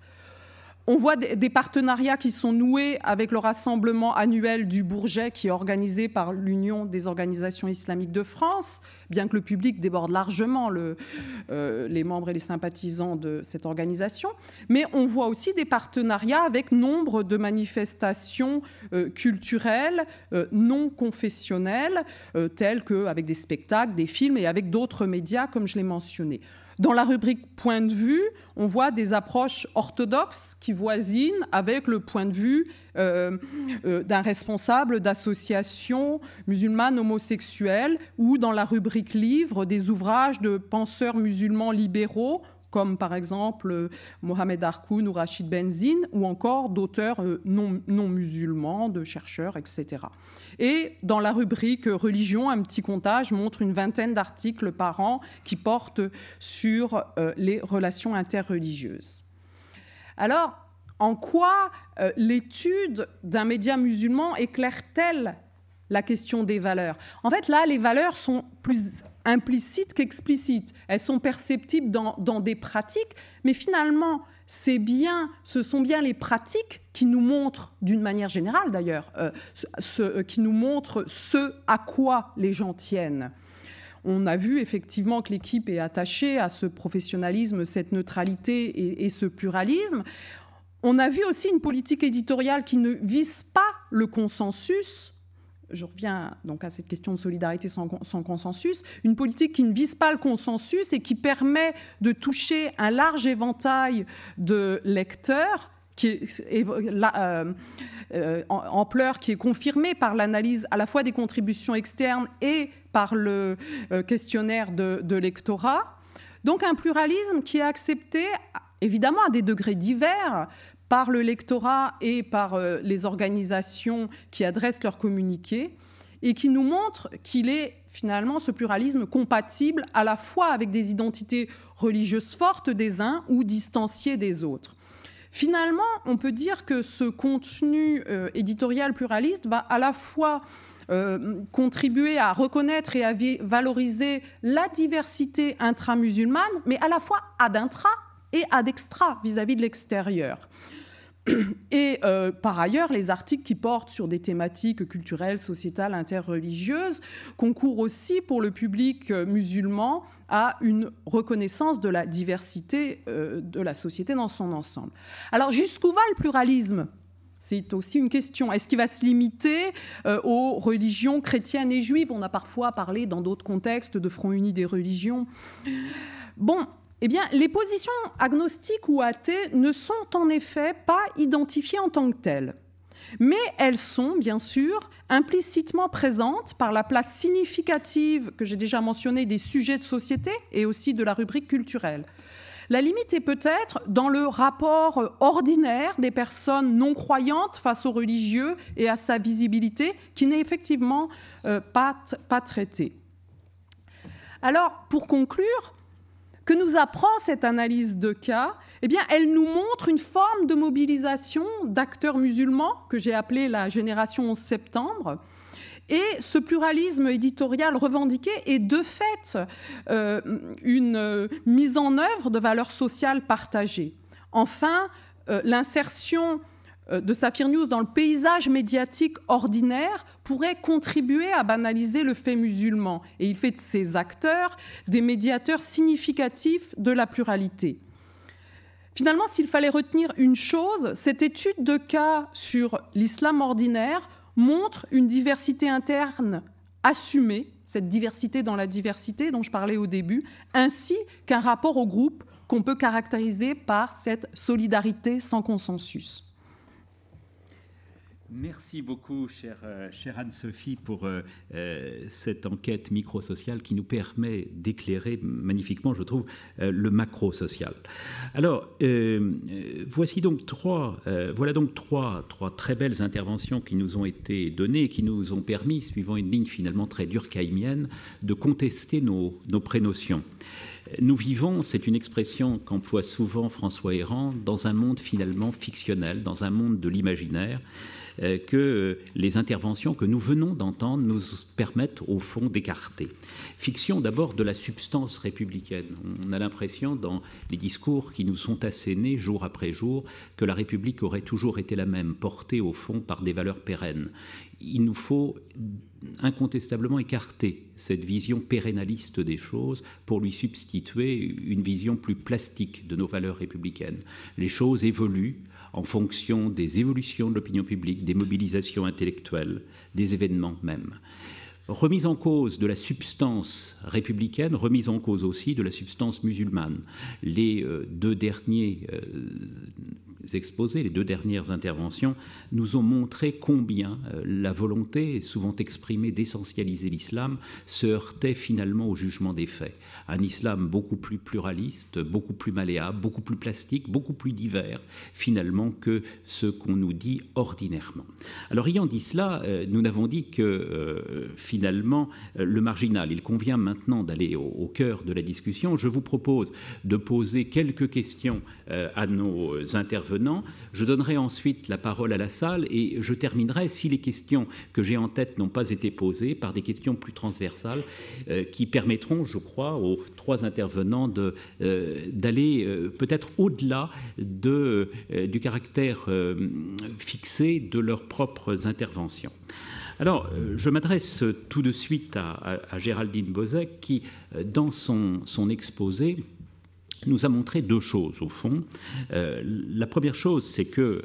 D: On voit des partenariats qui sont noués avec le rassemblement annuel du Bourget, qui est organisé par l'Union des organisations islamiques de France, bien que le public déborde largement les membres et les sympathisants de cette organisation. Mais on voit aussi des partenariats avec nombre de manifestations culturelles non confessionnelles, telles qu'avec des spectacles, des films et avec d'autres médias, comme je l'ai mentionné. Dans la rubrique point de vue, on voit des approches orthodoxes qui voisinent avec le point de vue d'un responsable d'associations musulmanes homosexuelles, ou dans la rubrique livres, des ouvrages de penseurs musulmans libéraux, comme par exemple Mohamed Harkoun ou Rachid Benzine, ou encore d'auteurs non musulmans, de chercheurs, etc. Et dans la rubrique religion, un petit comptage montre une vingtaine d'articles par an qui portent sur les relations interreligieuses. Alors, en quoi l'étude d'un média musulman éclaire-t-elle la question des valeurs? En fait, là, les valeurs sont plus implicites qu'explicites. Elles sont perceptibles dans des pratiques, mais finalement, ce sont bien les pratiques qui nous montrent, d'une manière générale d'ailleurs, qui nous montrent ce à quoi les gens tiennent. On a vu effectivement que l'équipe est attachée à ce professionnalisme, cette neutralité et ce pluralisme. On a vu aussi une politique éditoriale qui ne vise pas le consensus. Je reviens donc à cette question de solidarité sans consensus. Une politique qui ne vise pas le consensus et qui permet de toucher un large éventail de lecteurs, ampleur qui est confirmée par l'analyse à la fois des contributions externes et par le questionnaire de lectorat. Donc un pluralisme qui est accepté, évidemment à des degrés divers, par le lectorat et par les organisations qui adressent leurs communiqués, et qui nous montre qu'il est finalement ce pluralisme compatible à la fois avec des identités religieuses fortes des uns ou distanciées des autres. Finalement, on peut dire que ce contenu éditorial pluraliste va à la fois contribuer à reconnaître et à valoriser la diversité intra-musulmane, mais à la fois ad intra et ad extra vis-à-vis de l'extérieur. Et par ailleurs, les articles qui portent sur des thématiques culturelles, sociétales, interreligieuses concourent aussi pour le public musulman à une reconnaissance de la diversité de la société dans son ensemble. Alors jusqu'où va le pluralisme ? C'est aussi une question. Est-ce qu'il va se limiter aux religions chrétiennes et juives ? On a parfois parlé dans d'autres contextes de Front uni des religions. Bon, eh bien, les positions agnostiques ou athées ne sont en effet pas identifiées en tant que telles. Mais elles sont, bien sûr, implicitement présentes par la place significative, que j'ai déjà mentionnée, des sujets de société et aussi de la rubrique culturelle. La limite est peut-être dans le rapport ordinaire des personnes non croyantes face aux religieux et à sa visibilité, qui n'est effectivement pas traitée. Alors, pour conclure, que nous apprend cette analyse de cas ? Eh bien, elle nous montre une forme de mobilisation d'acteurs musulmans, que j'ai appelée la génération 11 septembre. Et ce pluralisme éditorial revendiqué est de fait une mise en œuvre de valeurs sociales partagées. Enfin, l'insertion de Safir News dans le paysage médiatique ordinaire pourrait contribuer à banaliser le fait musulman. Et il fait de ces acteurs des médiateurs significatifs de la pluralité. Finalement, s'il fallait retenir une chose, cette étude de cas sur l'islam ordinaire montre une diversité interne assumée, cette diversité dans la diversité dont je parlais au début, ainsi qu'un rapport au groupe qu'on peut caractériser par cette solidarité sans consensus.
A: Merci beaucoup, chère Anne-Sophie, pour cette enquête microsociale qui nous permet d'éclairer magnifiquement, je trouve, le macro-social. Alors, voilà donc trois très belles interventions qui nous ont été données et qui nous ont permis, suivant une ligne finalement très durkheimienne, de contester nos prénotions. Nous vivons, c'est une expression qu'emploie souvent François Héran, dans un monde finalement fictionnel, dans un monde de l'imaginaire, que les interventions que nous venons d'entendre nous permettent au fond d'écarter. Fiction d'abord de la substance républicaine. On a l'impression dans les discours qui nous sont assénés jour après jour que la République aurait toujours été la même, portée au fond par des valeurs pérennes. Il nous faut incontestablement écarter cette vision pérennaliste des choses pour lui substituer une vision plus plastique de nos valeurs républicaines. Les choses évoluent en fonction des évolutions de l'opinion publique, des mobilisations intellectuelles, des événements même. remise en cause de la substance républicaine, remise en cause aussi de la substance musulmane. Les deux derniers exposés, les deux dernières interventions, nous ont montré combien la volonté, souvent exprimée d'essentialiser l'islam, se heurtait finalement au jugement des faits. Un islam beaucoup plus pluraliste, beaucoup plus malléable, beaucoup plus plastique, beaucoup plus divers, finalement, que ce qu'on nous dit ordinairement. Alors, ayant dit cela, nous n'avons dit que, finalement, le marginal. Il convient maintenant d'aller au cœur de la discussion. Je vous propose de poser quelques questions à nos intervenants. Je donnerai ensuite la parole à la salle et je terminerai, si les questions que j'ai en tête n'ont pas été posées, par des questions plus transversales qui permettront, je crois, aux trois intervenants d'aller peut-être au-delà du caractère fixé de leurs propres interventions. Alors, je m'adresse tout de suite à Géraldine Bozek qui, dans son exposé, nous a montré deux choses, au fond. La première chose, c'est que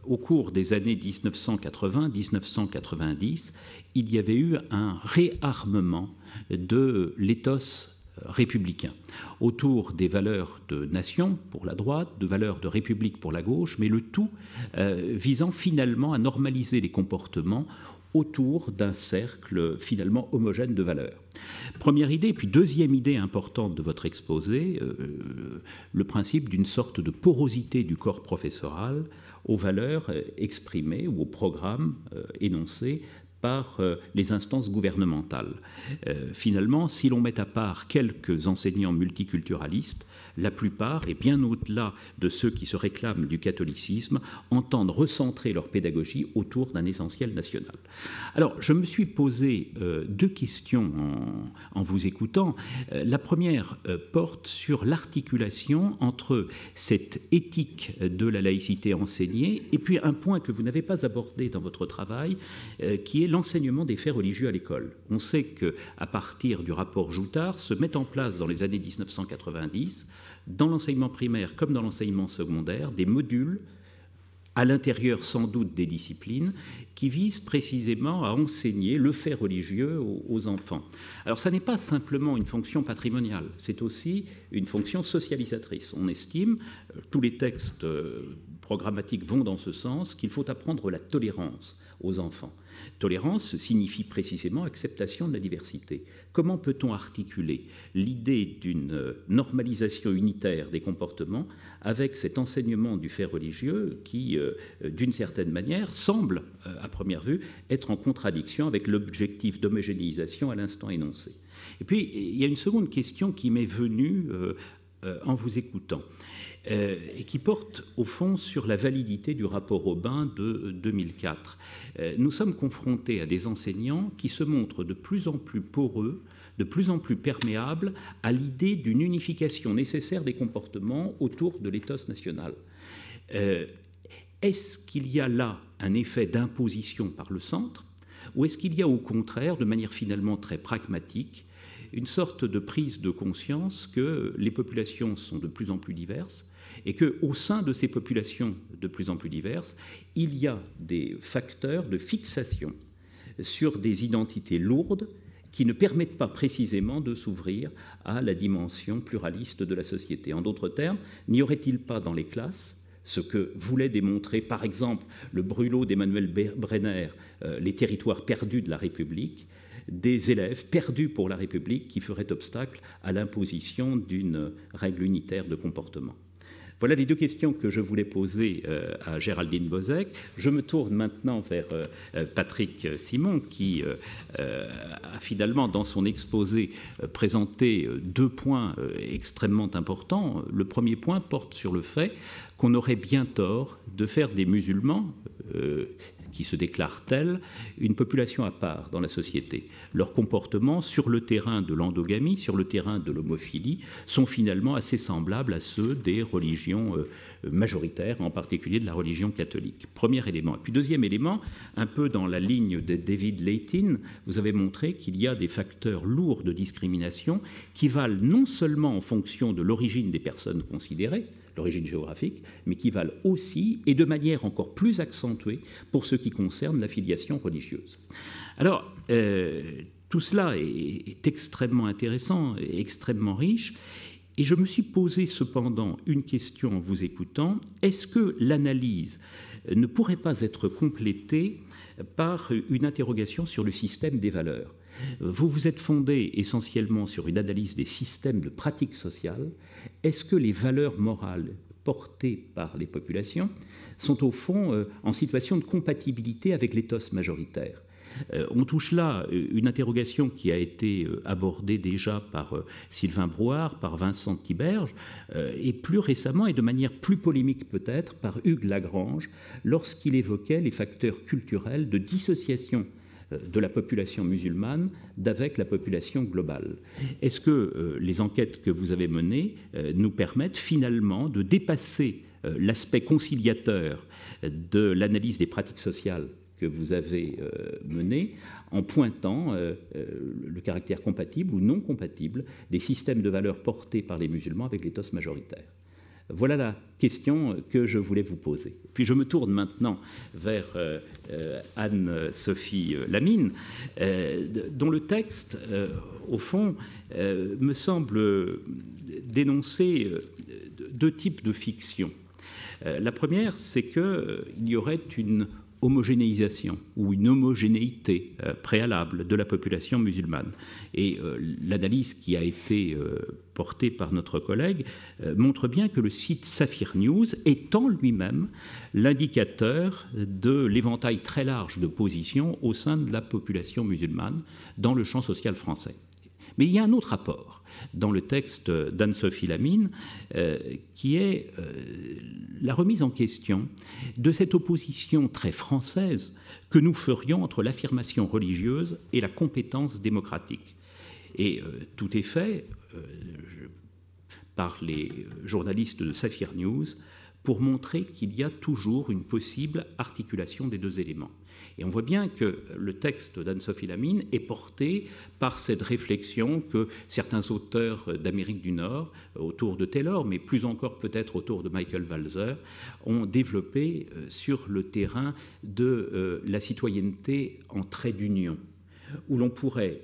A: au cours des années 1980-1990, il y avait eu un réarmement de l'éthos républicain, autour des valeurs de nation pour la droite, de valeurs de république pour la gauche, mais le tout visant finalement à normaliser les comportements autour d'un cercle finalement homogène de valeurs. Première idée, puis deuxième idée importante de votre exposé, le principe d'une sorte de porosité du corps professoral aux valeurs exprimées ou aux programmes énoncés par les instances gouvernementales. Finalement, si l'on met à part quelques enseignants multiculturalistes, la plupart, et bien au-delà de ceux qui se réclament du catholicisme, entendent recentrer leur pédagogie autour d'un essentiel national. Alors, je me suis posé deux questions en vous écoutant. La première porte sur l'articulation entre cette éthique de la laïcité enseignée et puis un point que vous n'avez pas abordé dans votre travail, qui est l'enseignement des faits religieux à l'école. On sait qu'à partir du rapport Joutard se met en place dans les années 1990, dans l'enseignement primaire comme dans l'enseignement secondaire, des modules à l'intérieur sans doute des disciplines qui visent précisément à enseigner le fait religieux aux enfants. Alors ça n'est pas simplement une fonction patrimoniale, c'est aussi une fonction socialisatrice. On estime, tous les textes programmatiques vont dans ce sens, qu'il faut apprendre la tolérance aux enfants. Tolérance signifie précisément acceptation de la diversité. Comment peut-on articuler l'idée d'une normalisation unitaire des comportements avec cet enseignement du fait religieux qui, d'une certaine manière, semble, à première vue, être en contradiction avec l'objectif d'homogénéisation à l'instant énoncé. Et puis, il y a une seconde question qui m'est venue en vous écoutant, et qui porte au fond sur la validité du rapport Aubin de 2004. Nous sommes confrontés à des enseignants qui se montrent de plus en plus poreux, de plus en plus perméables à l'idée d'une unification nécessaire des comportements autour de l'éthos national. Est-ce qu'il y a là un effet d'imposition par le centre, ou est-ce qu'il y a au contraire, de manière finalement très pragmatique, une sorte de prise de conscience que les populations sont de plus en plus diverses et qu'au sein de ces populations de plus en plus diverses, il y a des facteurs de fixation sur des identités lourdes qui ne permettent pas précisément de s'ouvrir à la dimension pluraliste de la société. En d'autres termes, n'y aurait-il pas dans les classes ce que voulait démontrer, par exemple, le brûlot d'Emmanuel Brenner, les territoires perdus de la République, des élèves perdus pour la République qui feraient obstacle à l'imposition d'une règle unitaire de comportement. Voilà les deux questions que je voulais poser à Géraldine Bozek. Je me tourne maintenant vers Patrick Simon, qui a finalement, dans son exposé, présenté deux points extrêmement importants. Le premier point porte sur le fait qu'on aurait bien tort de faire des musulmans qui se déclarent tels, une population à part dans la société. Leurs comportements sur le terrain de l'endogamie, sur le terrain de l'homophilie, sont finalement assez semblables à ceux des religions majoritaires, en particulier de la religion catholique. Premier élément. Et puis deuxième élément, un peu dans la ligne de David Leighton, vous avez montré qu'il y a des facteurs lourds de discrimination qui valent non seulement en fonction de l'origine des personnes considérées, l'origine géographique, mais qui valent aussi, et de manière encore plus accentuée, pour ce qui concerne la filiation religieuse. Alors, tout cela est extrêmement intéressant et extrêmement riche, et je me suis posé cependant une question en vous écoutant. Est-ce que l'analyse ne pourrait pas être complétée par une interrogation sur le système des valeurs ? Vous vous êtes fondé essentiellement sur une analyse des systèmes de pratiques sociales. Est-ce que les valeurs morales portées par les populations sont au fond en situation de compatibilité avec l'éthos majoritaire ? On touche là une interrogation qui a été abordée déjà par Sylvain Brouard, par Vincent Tiberge, et plus récemment, et de manière plus polémique peut-être, par Hugues Lagrange, lorsqu'il évoquait les facteurs culturels de dissociation de la population musulmane d'avec la population globale. Est-ce que les enquêtes que vous avez menées nous permettent finalement de dépasser l'aspect conciliateur de l'analyse des pratiques sociales que vous avez mené en pointant le caractère compatible ou non compatible des systèmes de valeurs portés par les musulmans avec l'éthos majoritaire? Voilà la question que je voulais vous poser. Puis je me tourne maintenant vers Anne-Sophie Lamine, dont le texte, au fond, me semble dénoncer deux types de fiction. La première, c'est qu'il y aurait une homogénéisation ou une homogénéité préalable de la population musulmane. Et l'analyse qui a été portée par notre collègue montre bien que le site Safir News est en lui-même l'indicateur de l'éventail très large de positions au sein de la population musulmane dans le champ social français. Mais il y a un autre apport dans le texte d'Anne-Sophie Lamine qui est la remise en question de cette opposition très française que nous ferions entre l'affirmation religieuse et la compétence démocratique. Et tout est fait par les journalistes de Safir News pour montrer qu'il y a toujours une possible articulation des deux éléments. Et on voit bien que le texte d'Anne-Sophie Lamine est porté par cette réflexion que certains auteurs d'Amérique du Nord, autour de Taylor, mais plus encore peut-être autour de Michael Walzer, ont développé sur le terrain de la citoyenneté en trait d'union, où l'on pourrait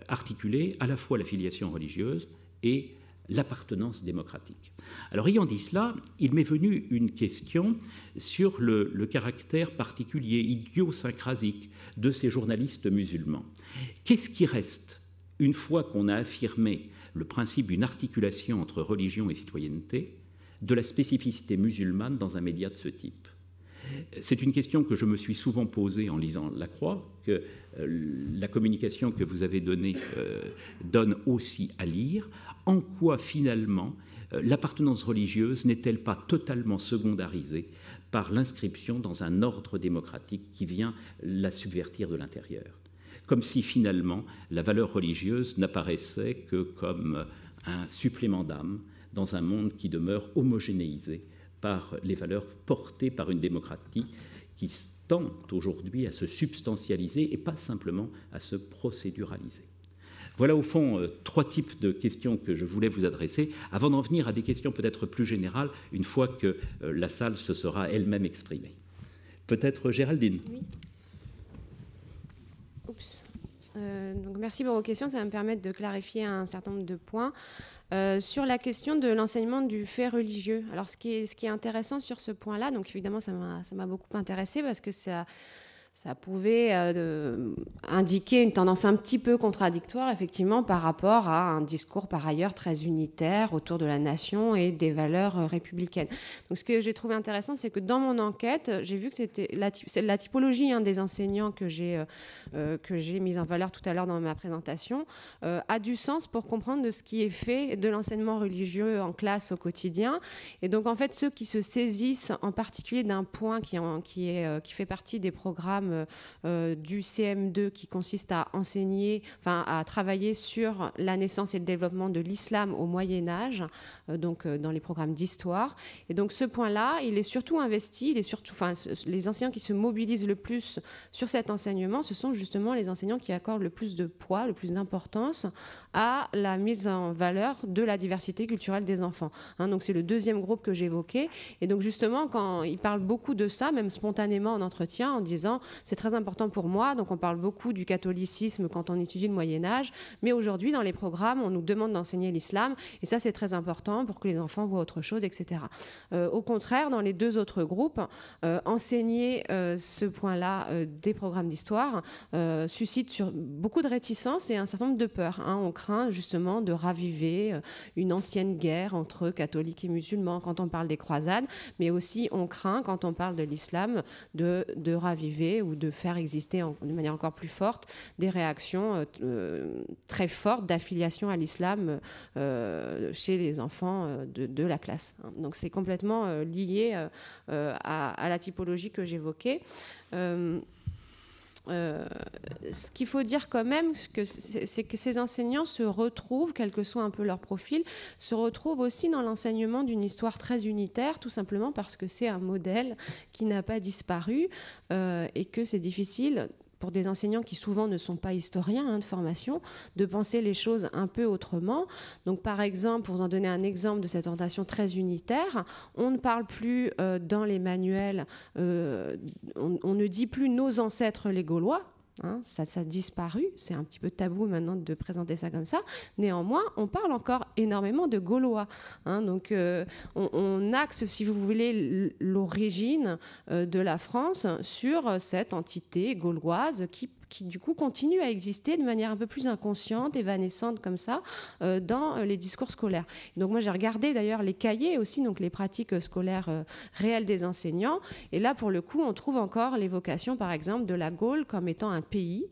A: articuler à la fois la filiation religieuse et l'appartenance démocratique. Alors, ayant dit cela, il m'est venu une question sur le caractère particulier, idiosyncrasique de ces journalistes musulmans. Qu'est-ce qui reste, une fois qu'on a affirmé le principe d'une articulation entre religion et citoyenneté, de la spécificité musulmane dans un média de ce type ? C'est une question que je me suis souvent posée en lisant La Croix, que la communication que vous avez donnée donne aussi à lire. En quoi, finalement, l'appartenance religieuse n'est-elle pas totalement secondarisée par l'inscription dans un ordre démocratique qui vient la subvertir de l'intérieur ? Comme si, finalement, la valeur religieuse n'apparaissait que comme un supplément d'âme dans un monde qui demeure homogénéisé par les valeurs portées par une démocratie qui tente aujourd'hui à se substantialiser et pas simplement à se procéduraliser. Voilà au fond trois types de questions que je voulais vous adresser, avant d'en venir à des questions peut-être plus générales, une fois que la salle se sera elle-même exprimée. Peut-être Géraldine.
B: Oui. Oups. Donc merci pour vos questions, ça va me permettre de clarifier un certain nombre de points. Sur la question de l'enseignement du fait religieux. Alors ce qui est intéressant sur ce point-là, donc évidemment ça m'a beaucoup intéressé parce que ça pouvait indiquer une tendance un petit peu contradictoire, effectivement, par rapport à un discours par ailleurs très unitaire autour de la nation et des valeurs républicaines. Donc, ce que j'ai trouvé intéressant, c'est que dans mon enquête, j'ai vu que c'était la typologie des enseignants que j'ai mise en valeur tout à l'heure dans ma présentation a du sens pour comprendre de ce qui est fait de l'enseignement religieux en classe au quotidien. Et donc, en fait, ceux qui se saisissent en particulier d'un point qui fait partie des programmes programme du CM2 qui consiste à enseigner, enfin à travailler sur la naissance et le développement de l'islam au Moyen-Âge, donc dans les programmes d'histoire. Et donc ce point-là, il est surtout investi, les enseignants qui se mobilisent le plus sur cet enseignement, ce sont justement les enseignants qui accordent le plus de poids, le plus d'importance à la mise en valeur de la diversité culturelle des enfants. Donc c'est le deuxième groupe que j'évoquais. Et donc justement, quand ils parlent beaucoup de ça, même spontanément en entretien, en disant c'est très important pour moi, donc on parle beaucoup du catholicisme quand on étudie le Moyen-Âge, mais aujourd'hui dans les programmes, on nous demande d'enseigner l'islam, et ça c'est très important pour que les enfants voient autre chose, etc. Au contraire, dans les deux autres groupes, enseigner ce point-là des programmes d'histoire suscite beaucoup de réticences et un certain nombre de peurs. On craint justement de raviver une ancienne guerre entre catholiques et musulmans quand on parle des croisades, mais aussi on craint, quand on parle de l'islam, de raviver ou de faire exister de manière encore plus forte des réactions très fortes d'affiliation à l'islam chez les enfants de la classe. Donc c'est complètement lié à la typologie que j'évoquais. Ce qu'il faut dire quand même, c'est que ces enseignants se retrouvent, quel que soit un peu leur profil, se retrouvent aussi dans l'enseignement d'une histoire très unitaire, tout simplement parce que c'est un modèle qui n'a pas disparu et que c'est difficile pour des enseignants qui souvent ne sont pas historiens de formation, de penser les choses un peu autrement. Donc par exemple, pour vous en donner un exemple de cette orientation très unitaire, on ne parle plus dans les manuels, on ne dit plus nos ancêtres les Gaulois. Ça a disparu, c'est un petit peu tabou maintenant de présenter ça comme ça. Néanmoins, on parle encore énormément de Gaulois. Donc, on axe, si vous voulez, l'origine de la France sur cette entité gauloise qui du coup continue à exister de manière un peu plus inconsciente, évanescente comme ça, dans les discours scolaires. Donc moi j'ai regardé d'ailleurs les cahiers aussi, donc les pratiques scolaires réelles des enseignants, et là pour le coup on trouve encore l'évocation par exemple de la Gaule comme étant un pays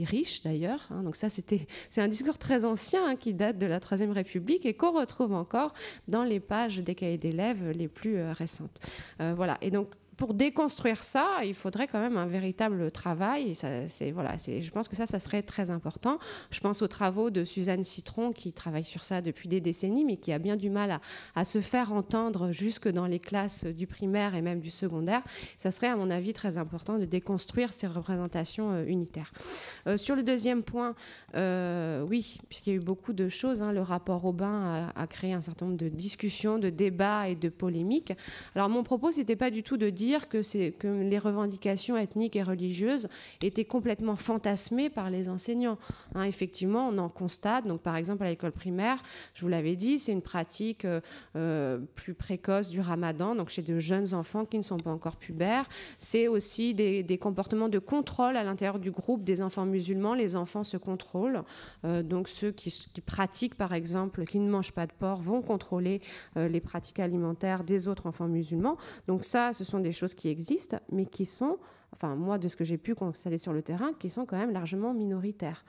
B: riche d'ailleurs, donc ça c'est un discours très ancien qui date de la Troisième République et qu'on retrouve encore dans les pages des cahiers d'élèves les plus récentes. Voilà, et donc pour déconstruire ça, il faudrait quand même un véritable travail. Et je pense que ça serait très important. Je pense aux travaux de Suzanne Citron, qui travaille sur ça depuis des décennies, mais qui a bien du mal à se faire entendre jusque dans les classes du primaire et même du secondaire. Ça serait, à mon avis, très important de déconstruire ces représentations unitaires. Sur le deuxième point, oui, puisqu'il y a eu beaucoup de choses, le rapport Aubin a créé un certain nombre de discussions, de débats et de polémiques. Alors, mon propos, c'était pas du tout de dire que les revendications ethniques et religieuses étaient complètement fantasmées par les enseignants. Effectivement, on en constate. Donc, par exemple, à l'école primaire, je vous l'avais dit, c'est une pratique plus précoce du ramadan, donc chez de jeunes enfants qui ne sont pas encore pubères. C'est aussi des comportements de contrôle à l'intérieur du groupe des enfants musulmans. Les enfants se contrôlent. Donc, ceux qui pratiquent, par exemple, qui ne mangent pas de porc, vont contrôler les pratiques alimentaires des autres enfants musulmans. Donc, ça, ce sont des choses qui existent, mais qui sont, enfin moi de ce que j'ai pu constater sur le terrain, qui sont quand même largement minoritaires.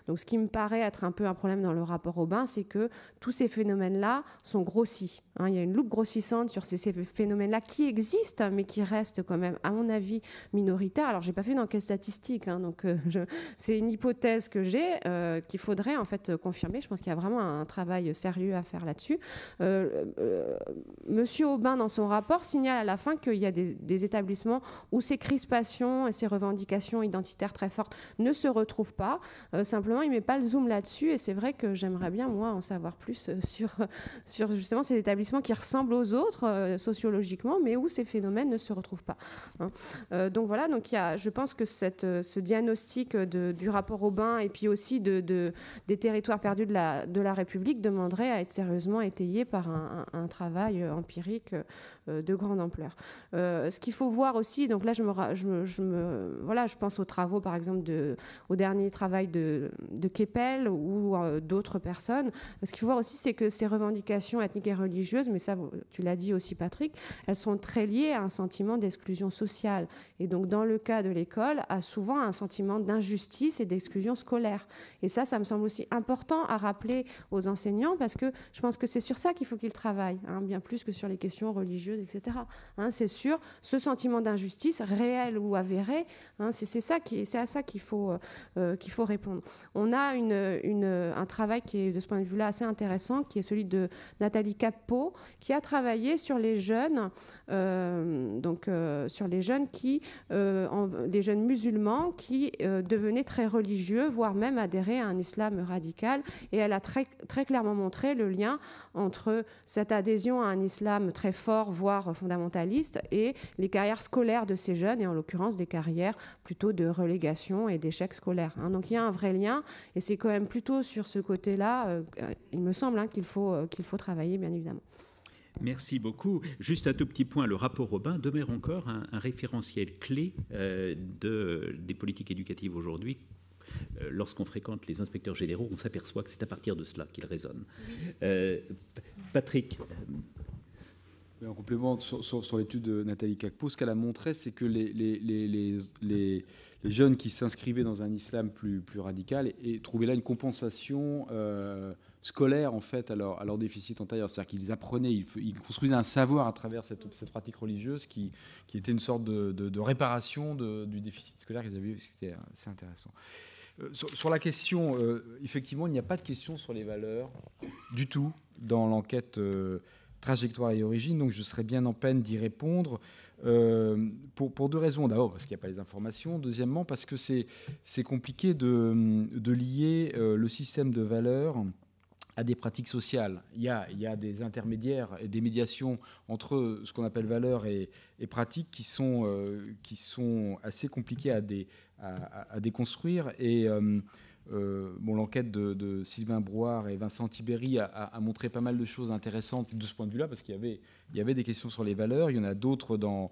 B: Donc ce qui me paraît être un peu un problème dans le rapport Aubin, c'est que tous ces phénomènes-là sont grossis. Il y a une loupe grossissante sur ces phénomènes-là qui existent, mais qui restent quand même, à mon avis, minoritaires. Alors j'ai pas fait d'enquête statistique, donc c'est une hypothèse que j'ai qu'il faudrait en fait confirmer. Je pense qu'il y a vraiment un travail sérieux à faire là-dessus. Monsieur Aubin, dans son rapport, signale à la fin qu'il y a des établissements où ces crispations et ces revendications identitaires très fortes ne se retrouvent pas. Simplement, il ne met pas le zoom là-dessus, et c'est vrai que j'aimerais bien, moi, en savoir plus sur justement ces établissements qui ressemblent aux autres sociologiquement, mais où ces phénomènes ne se retrouvent pas. Donc voilà, donc je pense que ce diagnostic du rapport Aubin et puis aussi des territoires perdus de la République demanderait à être sérieusement étayé par un travail empirique de grande ampleur. Ce qu'il faut voir aussi, donc là je pense aux travaux par exemple au dernier travail de Keppel ou d'autres personnes. Ce qu'il faut voir aussi, c'est que ces revendications ethniques et religieuses, mais ça tu l'as dit aussi Patrick, elles sont très liées à un sentiment d'exclusion sociale, et donc dans le cas de l'école, a souvent un sentiment d'injustice et d'exclusion scolaire, et ça me semble aussi important à rappeler aux enseignants, parce que je pense que c'est sur ça qu'il faut qu'ils travaillent, bien plus que sur les questions religieuses, etc. C'est sur ce sentiment d'injustice réel réel ou avéré, hein, c'est à ça qu'il faut répondre. On a un travail qui est de ce point de vue-là assez intéressant, qui est celui de Nathalie Cappeau, qui a travaillé sur les jeunes, sur les jeunes les jeunes musulmans qui devenaient très religieux, voire même adhéraient à un islam radical. Et elle a très, très clairement montré le lien entre cette adhésion à un islam très fort, voire fondamentaliste, et les carrières scolaires de ces jeunes, et en l'occurrence des carrières plutôt de relégation et d'échec scolaire. Hein. Donc il y a un vrai lien, et c'est quand même plutôt sur ce côté-là, il me semble, qu'il faut travailler, bien évidemment.
A: Merci beaucoup. Juste un tout petit point, le rapport Robin demeure encore un référentiel clé des politiques éducatives aujourd'hui. Lorsqu'on fréquente les inspecteurs généraux, on s'aperçoit que c'est à partir de cela qu'ils résonnent. Patrick.
C: En complément sur l'étude de Nathalie Cappeau, ce qu'elle a montré, c'est que les jeunes qui s'inscrivaient dans un islam plus radical et trouvaient là une compensation scolaire en fait à leur déficit antérieur. C'est-à-dire qu'ils apprenaient, ils construisaient un savoir à travers cette pratique religieuse qui était une sorte de réparation du déficit scolaire qu'ils avaient eu. C'était assez intéressant. Sur la question, effectivement, il n'y a pas de question sur les valeurs du tout dans l'enquête trajectoire et origine, donc je serais bien en peine d'y répondre pour deux raisons. D'abord parce qu'il n'y a pas les informations, deuxièmement parce que c'est compliqué de lier le système de valeurs à des pratiques sociales. Il y a des intermédiaires et des médiations entre ce qu'on appelle valeurs et pratiques qui sont assez compliquées à déconstruire. Et l'enquête de Sylvain Brouard et Vincent Tiberi a montré pas mal de choses intéressantes de ce point de vue-là, parce qu'il y avait des questions sur les valeurs. Il y en a d'autres dans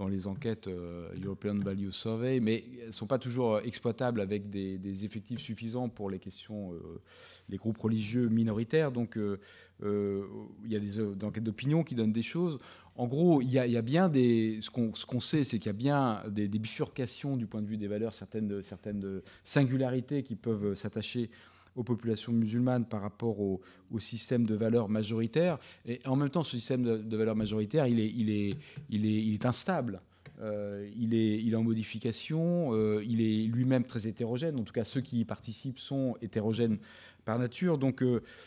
C: les enquêtes European Value Survey, mais elles ne sont pas toujours exploitables avec des effectifs suffisants pour les questions, les groupes religieux minoritaires. Donc, il y a des enquêtes d'opinion qui donnent des choses. En gros, il y a bien ce qu'on sait, c'est qu'il y a bien des bifurcations du point de vue des valeurs, certaines singularités qui peuvent s'attacher aux populations musulmanes par rapport au système de valeurs majoritaire. Et en même temps, ce système de valeurs majoritaire, il est instable. Il est en modification. Il est lui-même très hétérogène. En tout cas, ceux qui y participent sont hétérogènes par nature. Donc,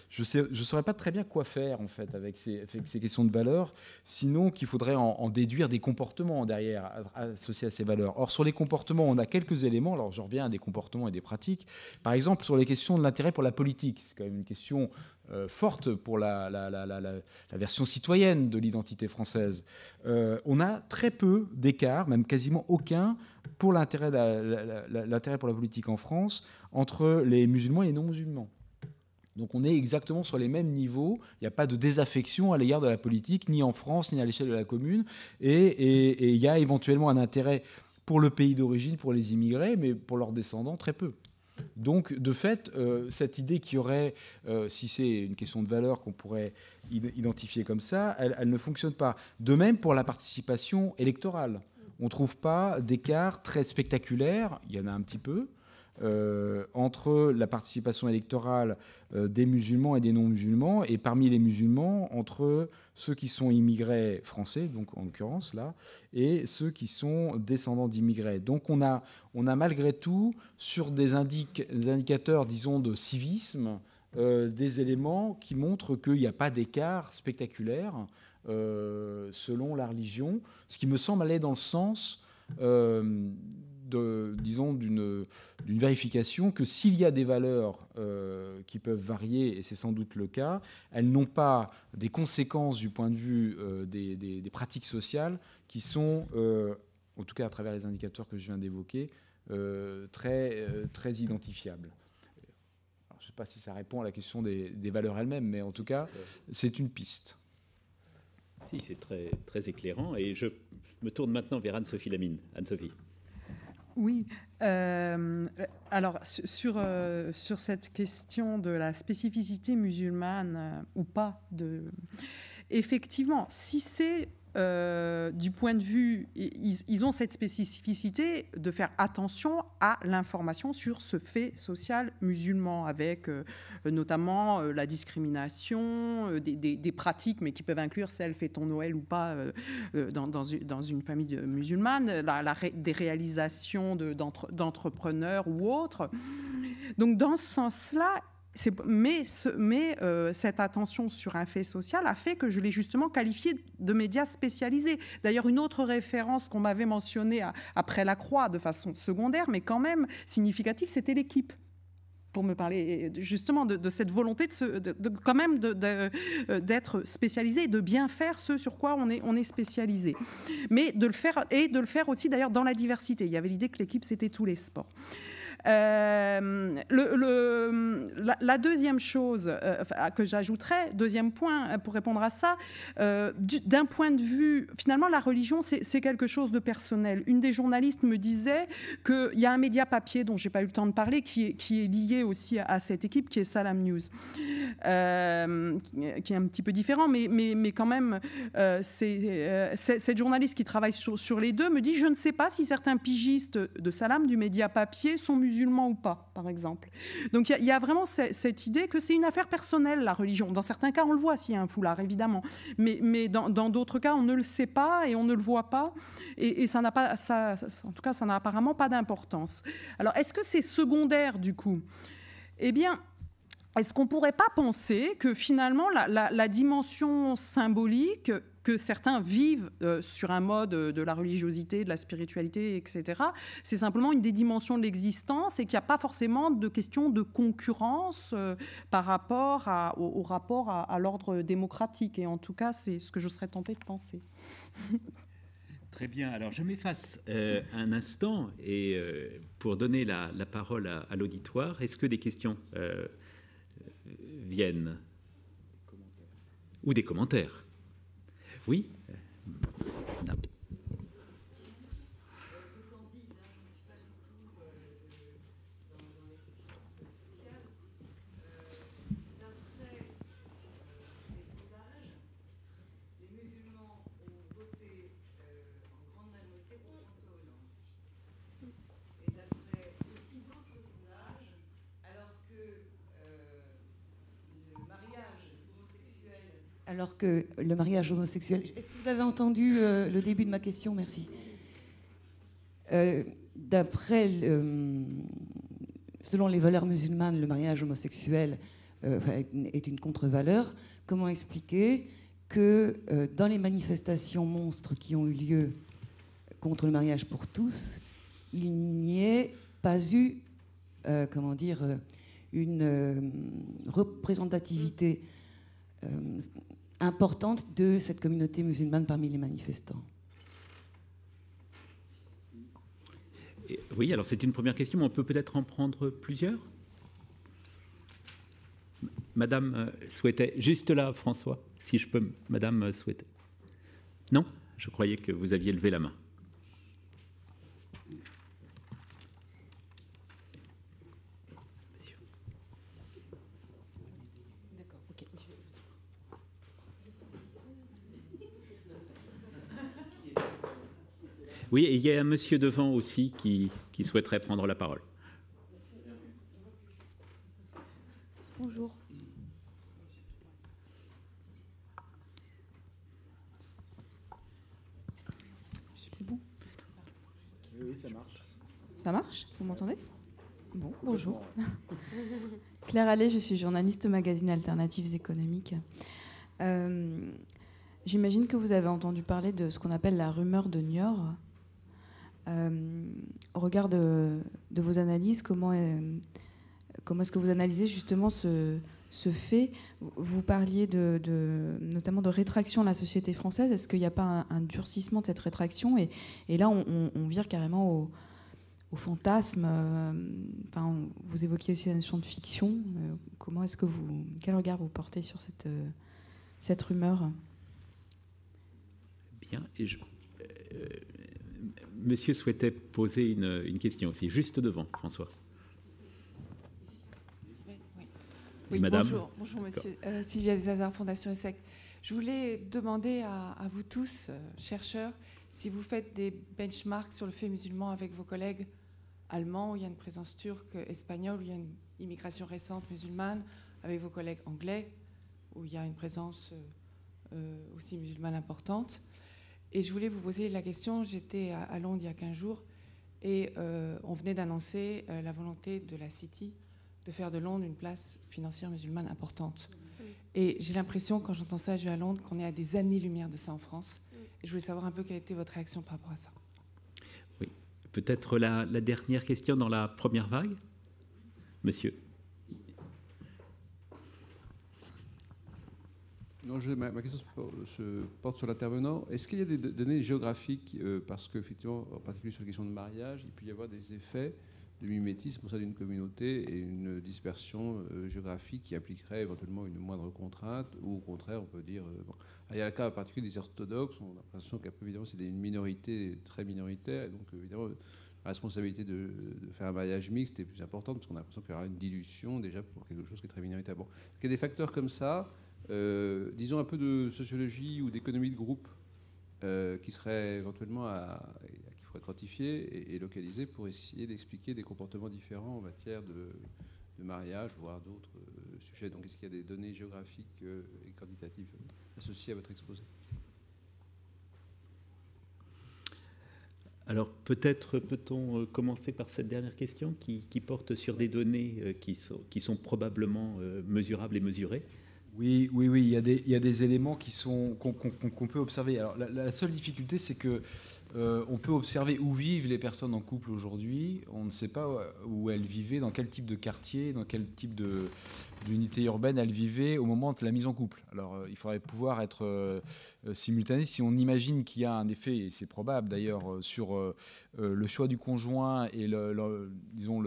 C: je ne saurais pas très bien quoi faire, en fait, avec ces questions de valeurs, sinon qu'il faudrait en déduire des comportements derrière, associés à ces valeurs. Or, sur les comportements, on a quelques éléments. Alors, je reviens à des comportements et des pratiques. Par exemple, sur les questions de l'intérêt pour la politique. C'est quand même une question forte pour la version citoyenne de l'identité française. On a très peu d'écart, même quasiment aucun, pour l'intérêt pour la politique en France entre les musulmans et les non-musulmans. Donc on est exactement sur les mêmes niveaux. Il n'y a pas de désaffection à l'égard de la politique, ni en France, ni à l'échelle de la commune. Et il y a éventuellement un intérêt pour le pays d'origine, pour les immigrés, mais pour leurs descendants, très peu. Donc, de fait, cette idée qu'il y aurait, si c'est une question de valeur qu'on pourrait identifier comme ça, elle ne fonctionne pas. De même pour la participation électorale. On ne trouve pas d'écart très spectaculaire, il y en a un petit peu, entre la participation électorale des musulmans et des non-musulmans, et parmi les musulmans, entre ceux qui sont immigrés français, donc en l'occurrence là, et ceux qui sont descendants d'immigrés. Donc on a malgré tout, sur des indicateurs, disons, de civisme, des éléments qui montrent qu'il n'y a pas d'écart spectaculaire selon la religion, ce qui me semble aller dans le sens d'une vérification que s'il y a des valeurs qui peuvent varier, et c'est sans doute le cas, elles n'ont pas des conséquences du point de vue des pratiques sociales qui sont, en tout cas à travers les indicateurs que je viens d'évoquer, très identifiables. Alors, je ne sais pas si ça répond à la question des valeurs elles-mêmes, mais en tout cas, c'est une piste.
A: Si, c'est très, très éclairant. Et je me tourne maintenant vers Anne-Sophie Lamine. Anne-Sophie.
D: Oui. Alors, sur cette question de la spécificité musulmane ou pas, effectivement, si c'est du point de vue, ils ont cette spécificité de faire attention à l'information sur ce fait social musulman, avec notamment la discrimination, des pratiques, mais qui peuvent inclure celle fait-on Noël ou pas dans une famille musulmane, des réalisations d'entrepreneurs ou autres. Donc dans ce sens-là, cette attention sur un fait social a fait que je l'ai justement qualifié de médias spécialisés. D'ailleurs, une autre référence qu'on m'avait mentionnée après La Croix de façon secondaire, mais quand même significative, c'était L'Équipe. Pour me parler justement de cette volonté quand même d'être spécialisé et de bien faire ce sur quoi on est spécialisé. Mais de le faire aussi d'ailleurs dans la diversité. Il y avait l'idée que L'Équipe, c'était tous les sports. La deuxième chose que j'ajouterais, deuxième point pour répondre à ça, d'un point de vue, finalement, la religion, c'est quelque chose de personnel. Une des journalistes me disait qu'il y a un média papier dont j'ai pas eu le temps de parler, qui est lié aussi à cette équipe, qui est Salam News, qui est un petit peu différent, mais quand même, cette journaliste qui travaille sur les deux me dit, je ne sais pas si certains pigistes de Salam, du média papier, sont musulmans ou pas, par exemple. Donc il y a vraiment cette idée que c'est une affaire personnelle, la religion. Dans certains cas, on le voit s'il y a un foulard, évidemment. Mais dans d'autres cas, on ne le sait pas et on ne le voit pas. Et ça n'a pas, en tout cas, ça n'a apparemment pas d'importance. Alors, est-ce que c'est secondaire, du coup ? Eh bien, est-ce qu'on ne pourrait pas penser que finalement, la dimension symbolique que certains vivent sur un mode de la religiosité, de la spiritualité, etc., c'est simplement une des dimensions de l'existence et qu'il n'y a pas forcément de question de concurrence par rapport au rapport à l'ordre démocratique. Et en tout cas, c'est ce que je serais tentée de penser.
A: Très bien. Alors, je m'efface un instant et pour donner la parole à l'auditoire, est-ce que des questions viennent ou des commentaires? Oui, madame.
E: Alors que le mariage homosexuel... Est-ce que vous avez entendu le début de ma question? Merci. Selon les valeurs musulmanes, le mariage homosexuel est une contre-valeur. Comment expliquer que dans les manifestations monstres qui ont eu lieu contre le mariage pour tous, il n'y ait pas eu, une représentativité importante de cette communauté musulmane parmi les manifestants?
A: Oui, alors c'est une première question, mais on peut peut-être en prendre plusieurs. Madame souhaitait, juste là, François, si je peux, Madame souhaitait. Non, je croyais que vous aviez levé la main. Oui, et il y a un monsieur devant aussi qui souhaiterait prendre la parole.
F: Bonjour. C'est bon?
C: Oui, ça marche.
F: Ça marche? Vous m'entendez? Bon, bonjour. Claire Allais, je suis journaliste au magazine Alternatives économiques. J'imagine que vous avez entendu parler de ce qu'on appelle la rumeur de Niort. Au regard de vos analyses, comment est-ce que vous analysez justement ce fait? Vous parliez notamment de rétraction de la société française. Est-ce qu'il n'y a pas un durcissement de cette rétraction et là, on vire carrément au fantasme. Vous évoquiez aussi la notion de fiction. Quel regard vous portez sur cette rumeur?
A: Bien. Monsieur souhaitait poser une question aussi, juste devant, François.
G: Oui,
A: Madame.
G: Bonjour monsieur. Sylvia Desazars, Fondation ESSEC. Je voulais demander à vous tous, chercheurs, si vous faites des benchmarks sur le fait musulman avec vos collègues allemands, où il y a une présence turque, espagnole, où il y a une immigration récente musulmane, avec vos collègues anglais, où il y a une présence aussi musulmane importante. Et je voulais vous poser la question, j'étais à Londres il y a 15 jours, et on venait d'annoncer la volonté de la City de faire de Londres une place financière musulmane importante. Et j'ai l'impression, quand j'entends ça, je vais à Londres, qu'on est à des années-lumière de ça en France. Et je voulais savoir un peu quelle était votre réaction par rapport à ça.
A: Oui, peut-être la dernière question dans la première vague. Monsieur.
H: Non, ma question se porte sur l'intervenant. Est-ce qu'il y a des données géographiques, parce qu'effectivement, en particulier sur la question de mariage, il peut y avoir des effets de mimétisme au sein d'une communauté et une dispersion géographique qui impliquerait éventuellement une moindre contrainte, ou au contraire, on peut dire... bon. Il y a le cas en particulier des orthodoxes, on a l'impression qu'évidemment c'est une minorité très minoritaire, et donc évidemment la responsabilité de faire un mariage mixte est plus importante, parce qu'on a l'impression qu'il y aura une dilution déjà pour quelque chose qui est très minoritaire. Bon. Il y a des facteurs comme ça, disons un peu de sociologie ou d'économie de groupe, qui seraient éventuellement qu'il faudrait quantifier et localiser pour essayer d'expliquer des comportements différents en matière de mariage, voire d'autres sujets. Donc, est-ce qu'il y a des données géographiques et quantitatives associées à votre exposé?
A: Alors, peut-être peut-on commencer par cette dernière question qui porte sur des données qui sont probablement mesurables et mesurées.
C: Oui, il y a des éléments qu'on peut observer. Alors, la seule difficulté, c'est que on peut observer où vivent les personnes en couple aujourd'hui. On ne sait pas où elles vivaient, dans quel type de quartier, dans quel type d'unité urbaine elles vivaient au moment de la mise en couple. Alors, il faudrait pouvoir être simultané. Si on imagine qu'il y a un effet, et c'est probable d'ailleurs, sur le choix du conjoint et disons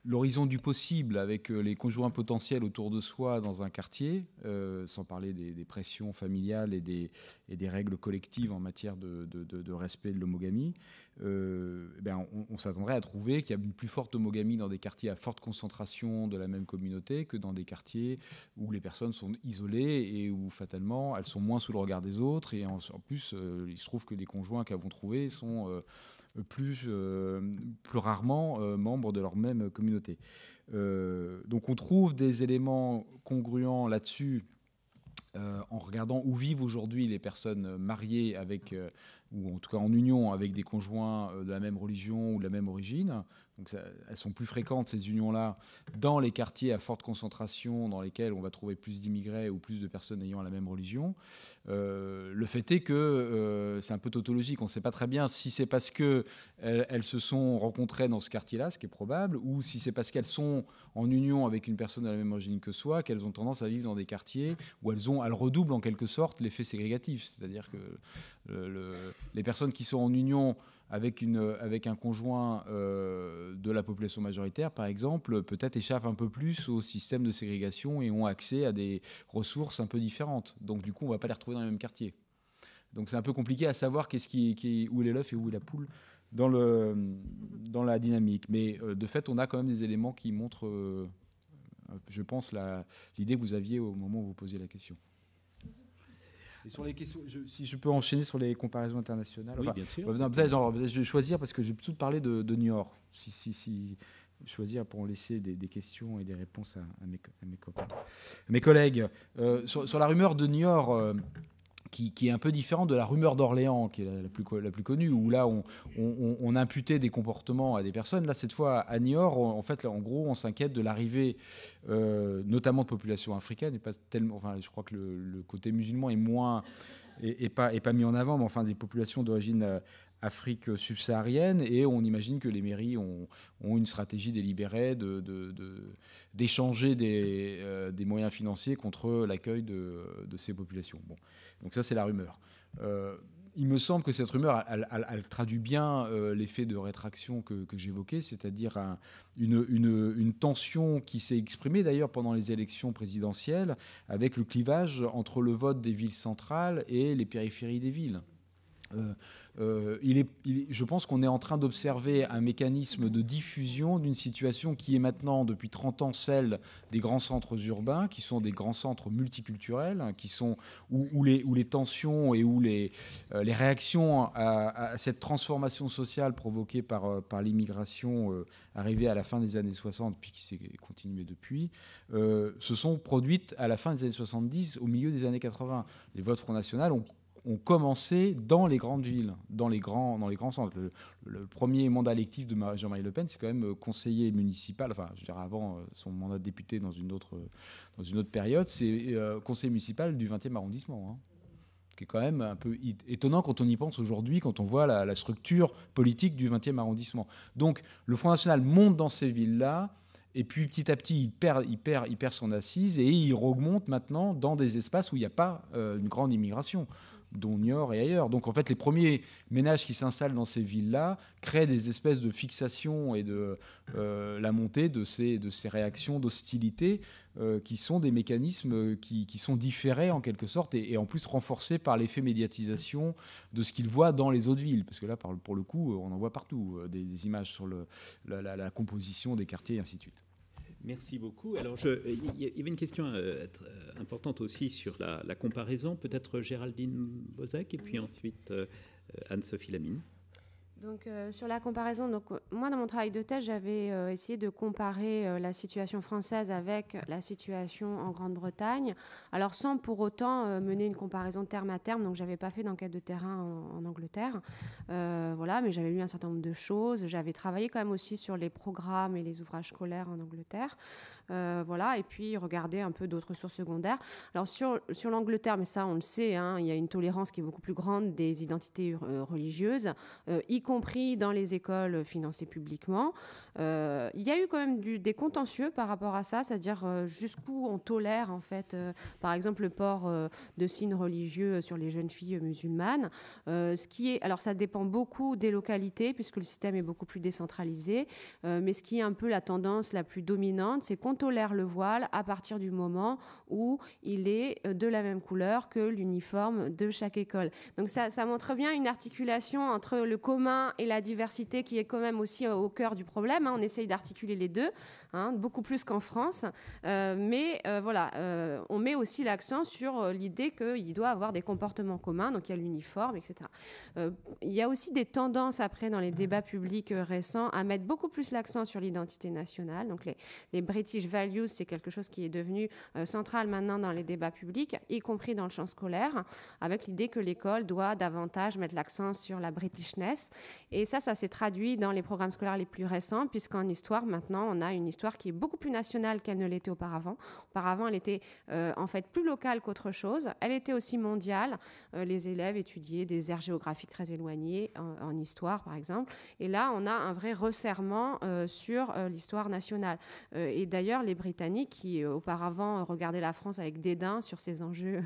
C: l'horizon du possible avec les conjoints potentiels autour de soi dans un quartier, sans parler des pressions familiales et des règles collectives en matière de respect de l'homogamie, on s'attendrait à trouver qu'il y a une plus forte homogamie dans des quartiers à forte concentration de la même communauté que dans des quartiers où les personnes sont isolées et où fatalement elles sont moins sous le regard des autres. Et en plus, il se trouve que les conjoints qu'elles vont trouver sont... plus rarement membres de leur même communauté. Donc on trouve des éléments congruents là-dessus en regardant où vivent aujourd'hui les personnes mariées avec, ou en tout cas en union avec des conjoints de la même religion ou de la même origine. Donc elles sont plus fréquentes, ces unions-là, dans les quartiers à forte concentration dans lesquels on va trouver plus d'immigrés ou plus de personnes ayant la même religion. Le fait est que c'est un peu tautologique. On ne sait pas très bien si c'est parce qu'elles se sont rencontrées dans ce quartier-là, ce qui est probable, ou si c'est parce qu'elles sont en union avec une personne de la même origine que soi, qu'elles ont tendance à vivre dans des quartiers où elles redoublent en quelque sorte l'effet ségrégatif. C'est-à-dire que les personnes qui sont en union avec un conjoint de la population majoritaire, par exemple, peut-être échappent un peu plus au système de ségrégation et ont accès à des ressources un peu différentes. Donc du coup, on ne va pas les retrouver dans le même quartier. Donc c'est un peu compliqué à savoir où est l'œuf et où est la poule dans la dynamique. Mais de fait, on a quand même des éléments qui montrent, je pense, l'idée que vous aviez au moment où vous posiez la question. Et sur les questions, si je peux enchaîner sur les comparaisons internationales.
A: Oui, bien sûr.
C: Je vais choisir parce que je vais plutôt parler de New York. Si choisir pour en laisser des questions et des réponses à mes copains, à mes collègues. Sur la rumeur de New York, qui est un peu différente de la rumeur d'Orléans, qui est la plus connue, où là on imputait des comportements à des personnes. Là, cette fois, à Niort, en gros, on s'inquiète de l'arrivée, notamment de populations africaines, et pas tellement. Enfin, je crois que le côté musulman est pas mis en avant, mais enfin des populations d'origine Afrique subsaharienne, et on imagine que les mairies ont une stratégie délibérée d'échanger des moyens financiers contre l'accueil de ces populations. Bon. Donc ça, c'est la rumeur. Il me semble que cette rumeur, elle traduit bien l'effet de rétraction que j'évoquais, c'est-à-dire une tension qui s'est exprimée d'ailleurs pendant les élections présidentielles, avec le clivage entre le vote des villes centrales et les périphéries des villes. je pense qu'on est en train d'observer un mécanisme de diffusion d'une situation qui est maintenant, depuis 30 ans, celle des grands centres urbains, qui sont des grands centres multiculturels, hein, où les tensions et où les réactions à cette transformation sociale provoquée par l'immigration arrivée à la fin des années 60, puis qui s'est continuée depuis, se sont produites à la fin des années 70, au milieu des années 80. Les votes Front National ont commencé dans les grandes villes, dans les grands centres. Le premier mandat électif de Jean-Marie Le Pen, c'est quand même conseiller municipal, enfin, je dirais avant son mandat de député dans une autre période, c'est conseiller municipal du 20e arrondissement. Hein, ce qui est quand même un peu étonnant quand on y pense aujourd'hui, quand on voit la structure politique du 20e arrondissement. Donc, le Front National monte dans ces villes-là, et puis petit à petit, il perd son assise, et il remonte maintenant dans des espaces où il n'y a pas une grande immigration, dont Niort et ailleurs. Donc en fait, les premiers ménages qui s'installent dans ces villes-là créent des espèces de fixations et de la montée de ces réactions d'hostilité qui sont des mécanismes qui sont différés en quelque sorte et en plus renforcés par l'effet médiatisation de ce qu'ils voient dans les autres villes. Parce que là, pour le coup, on en voit partout des images sur la composition des quartiers et ainsi de suite.
A: Merci beaucoup. Alors, il y avait une question importante aussi sur la comparaison. Peut-être Géraldine Bozek et puis ensuite Anne-Sophie Lamine.
B: Donc, sur la comparaison, moi, dans mon travail de thèse, j'avais essayé de comparer la situation française avec la situation en Grande-Bretagne, alors sans pour autant mener une comparaison terme à terme. Donc, je n'avais pas fait d'enquête de terrain en Angleterre. Voilà, mais j'avais lu un certain nombre de choses. J'avais travaillé quand même aussi sur les programmes et les ouvrages scolaires en Angleterre. Voilà, et puis regarder un peu d'autres sources secondaires. Alors, sur l'Angleterre, mais ça, on le sait, hein, il y a une tolérance qui est beaucoup plus grande des identités religieuses, y compris dans les écoles financées publiquement. Il y a eu quand même des contentieux par rapport à ça, c'est-à-dire jusqu'où on tolère, en fait, par exemple, le port de signes religieux sur les jeunes filles musulmanes. Alors, ça dépend beaucoup des localités, puisque le système est beaucoup plus décentralisé. Mais ce qui est un peu la tendance la plus dominante, c'est qu'on tolère le voile à partir du moment où il est de la même couleur que l'uniforme de chaque école. Donc, ça montre bien une articulation entre le commun et la diversité qui est quand même aussi au cœur du problème. Hein. On essaye d'articuler les deux, hein, beaucoup plus qu'en France. Mais voilà, on met aussi l'accent sur l'idée qu'il doit avoir des comportements communs, donc il y a l'uniforme, etc. Il y a aussi des tendances après dans les débats publics récents à mettre beaucoup plus l'accent sur l'identité nationale. Donc les British values, c'est quelque chose qui est devenu central maintenant dans les débats publics, y compris dans le champ scolaire, avec l'idée que l'école doit davantage mettre l'accent sur la Britishness. Et ça s'est traduit dans les programmes scolaires les plus récents, puisqu'en histoire, maintenant, on a une histoire qui est beaucoup plus nationale qu'elle ne l'était auparavant. Auparavant, elle était en fait plus locale qu'autre chose. Elle était aussi mondiale. Les élèves étudiaient des aires géographiques très éloignées, en histoire, par exemple. Et là, on a un vrai resserrement sur l'histoire nationale. Et d'ailleurs, les Britanniques, qui auparavant regardaient la France avec dédain sur ces enjeux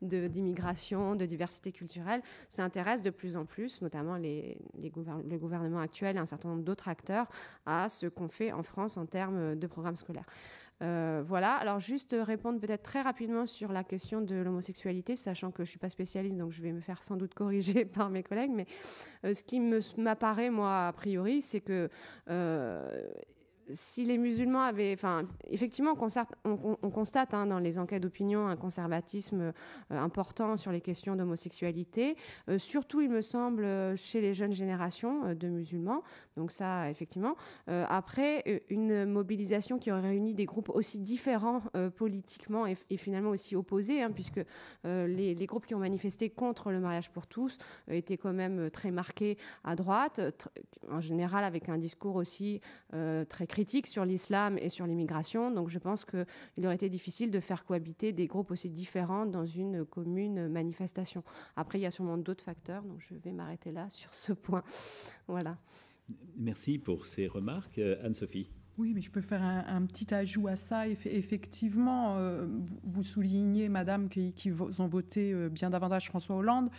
B: d'immigration, de diversité culturelle, s'intéressent de plus en plus, notamment le gouvernement actuel et un certain nombre d'autres acteurs, à ce qu'on fait en France en termes de programmes scolaires. Voilà, alors juste répondre peut-être très rapidement sur la question de l'homosexualité, sachant que je ne suis pas spécialiste, donc je vais me faire sans doute corriger par mes collègues, mais ce qui m'apparaît, moi, a priori, c'est que si les musulmans avaient... Enfin, effectivement, on constate hein, dans les enquêtes d'opinion un conservatisme important sur les questions d'homosexualité, surtout, il me semble, chez les jeunes générations de musulmans. Donc ça, effectivement. Après, une mobilisation qui aurait réuni des groupes aussi différents politiquement et finalement aussi opposés, hein, puisque les groupes qui ont manifesté contre le mariage pour tous étaient quand même très marqués à droite, en général avec un discours aussi très critique sur l'islam et sur l'immigration. Donc je pense qu'il aurait été difficile de faire cohabiter des groupes aussi différents dans une commune manifestation. Après, il y a sûrement d'autres facteurs, donc je vais m'arrêter là sur ce point. Voilà.
A: Merci pour ces remarques. Anne-Sophie.
D: Oui, mais je peux faire un petit ajout à ça. Effectivement, vous vous soulignez, madame, qui ont voté bien davantage François Hollande.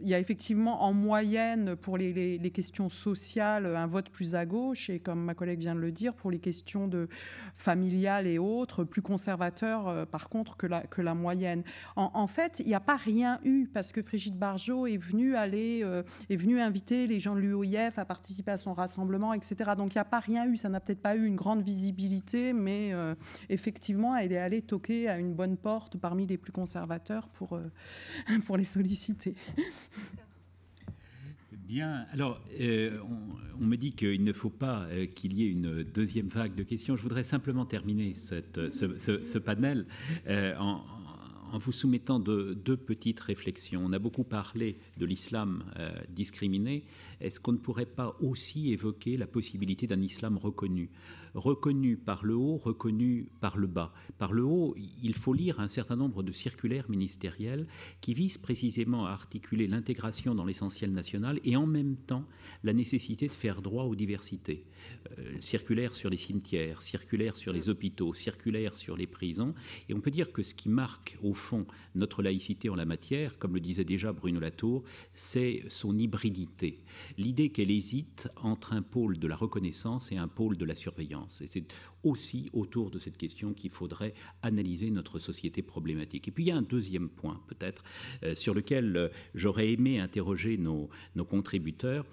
D: Il y a effectivement en moyenne pour les questions sociales un vote plus à gauche et, comme ma collègue vient de le dire, pour les questions familiales et autres, plus conservateurs par contre que la moyenne. En fait, il n'y a pas rien eu parce que Brigitte Bardot est venue inviter les gens de l'UOIF à participer à son rassemblement, etc. Donc il n'y a pas rien eu. Ça n'a peut-être pas eu une grande visibilité, mais effectivement, elle est allée toquer à une bonne porte parmi les plus conservateurs pour les solliciter.
A: Bien. Alors, on me dit qu'il ne faut pas qu'il y ait une deuxième vague de questions. Je voudrais simplement terminer ce panel en vous soumettant deux petites réflexions. On a beaucoup parlé de l'islam discriminé. Est-ce qu'on ne pourrait pas aussi évoquer la possibilité d'un islam reconnu par le haut, reconnu par le bas? Par le haut, il faut lire un certain nombre de circulaires ministériels qui visent précisément à articuler l'intégration dans l'essentiel national et en même temps la nécessité de faire droit aux diversités. Circulaires sur les cimetières, circulaires sur les hôpitaux, circulaires sur les prisons. Et on peut dire que ce qui marque au fond notre laïcité en la matière, comme le disait déjà Bruno Latour, c'est son hybridité. L'idée qu'elle hésite entre un pôle de la reconnaissance et un pôle de la surveillance. Et c'est aussi autour de cette question qu'il faudrait analyser notre société problématique. Et puis il y a un deuxième point peut-être sur lequel j'aurais aimé interroger nos contributeurs,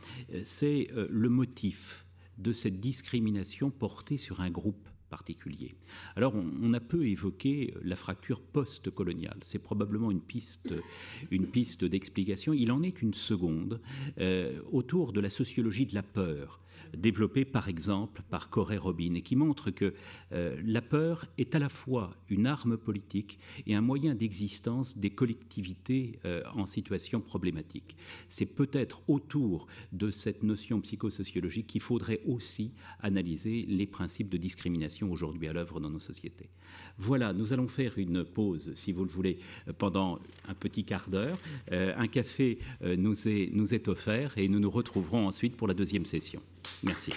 A: c'est le motif de cette discrimination portée sur un groupe particulier. Alors, on a peu évoqué la fracture post-coloniale. C'est probablement une piste d'explication. Il en est une seconde autour de la sociologie de la peur, développée par exemple par Corey Robin, et qui montre que la peur est à la fois une arme politique et un moyen d'existence des collectivités en situation problématique. C'est peut-être autour de cette notion psychosociologique qu'il faudrait aussi analyser les principes de discrimination aujourd'hui à l'œuvre dans nos sociétés. Voilà, nous allons faire une pause, si vous le voulez, pendant un petit quart d'heure. Un café nous est offert et nous nous retrouverons ensuite pour la deuxième session. Merci.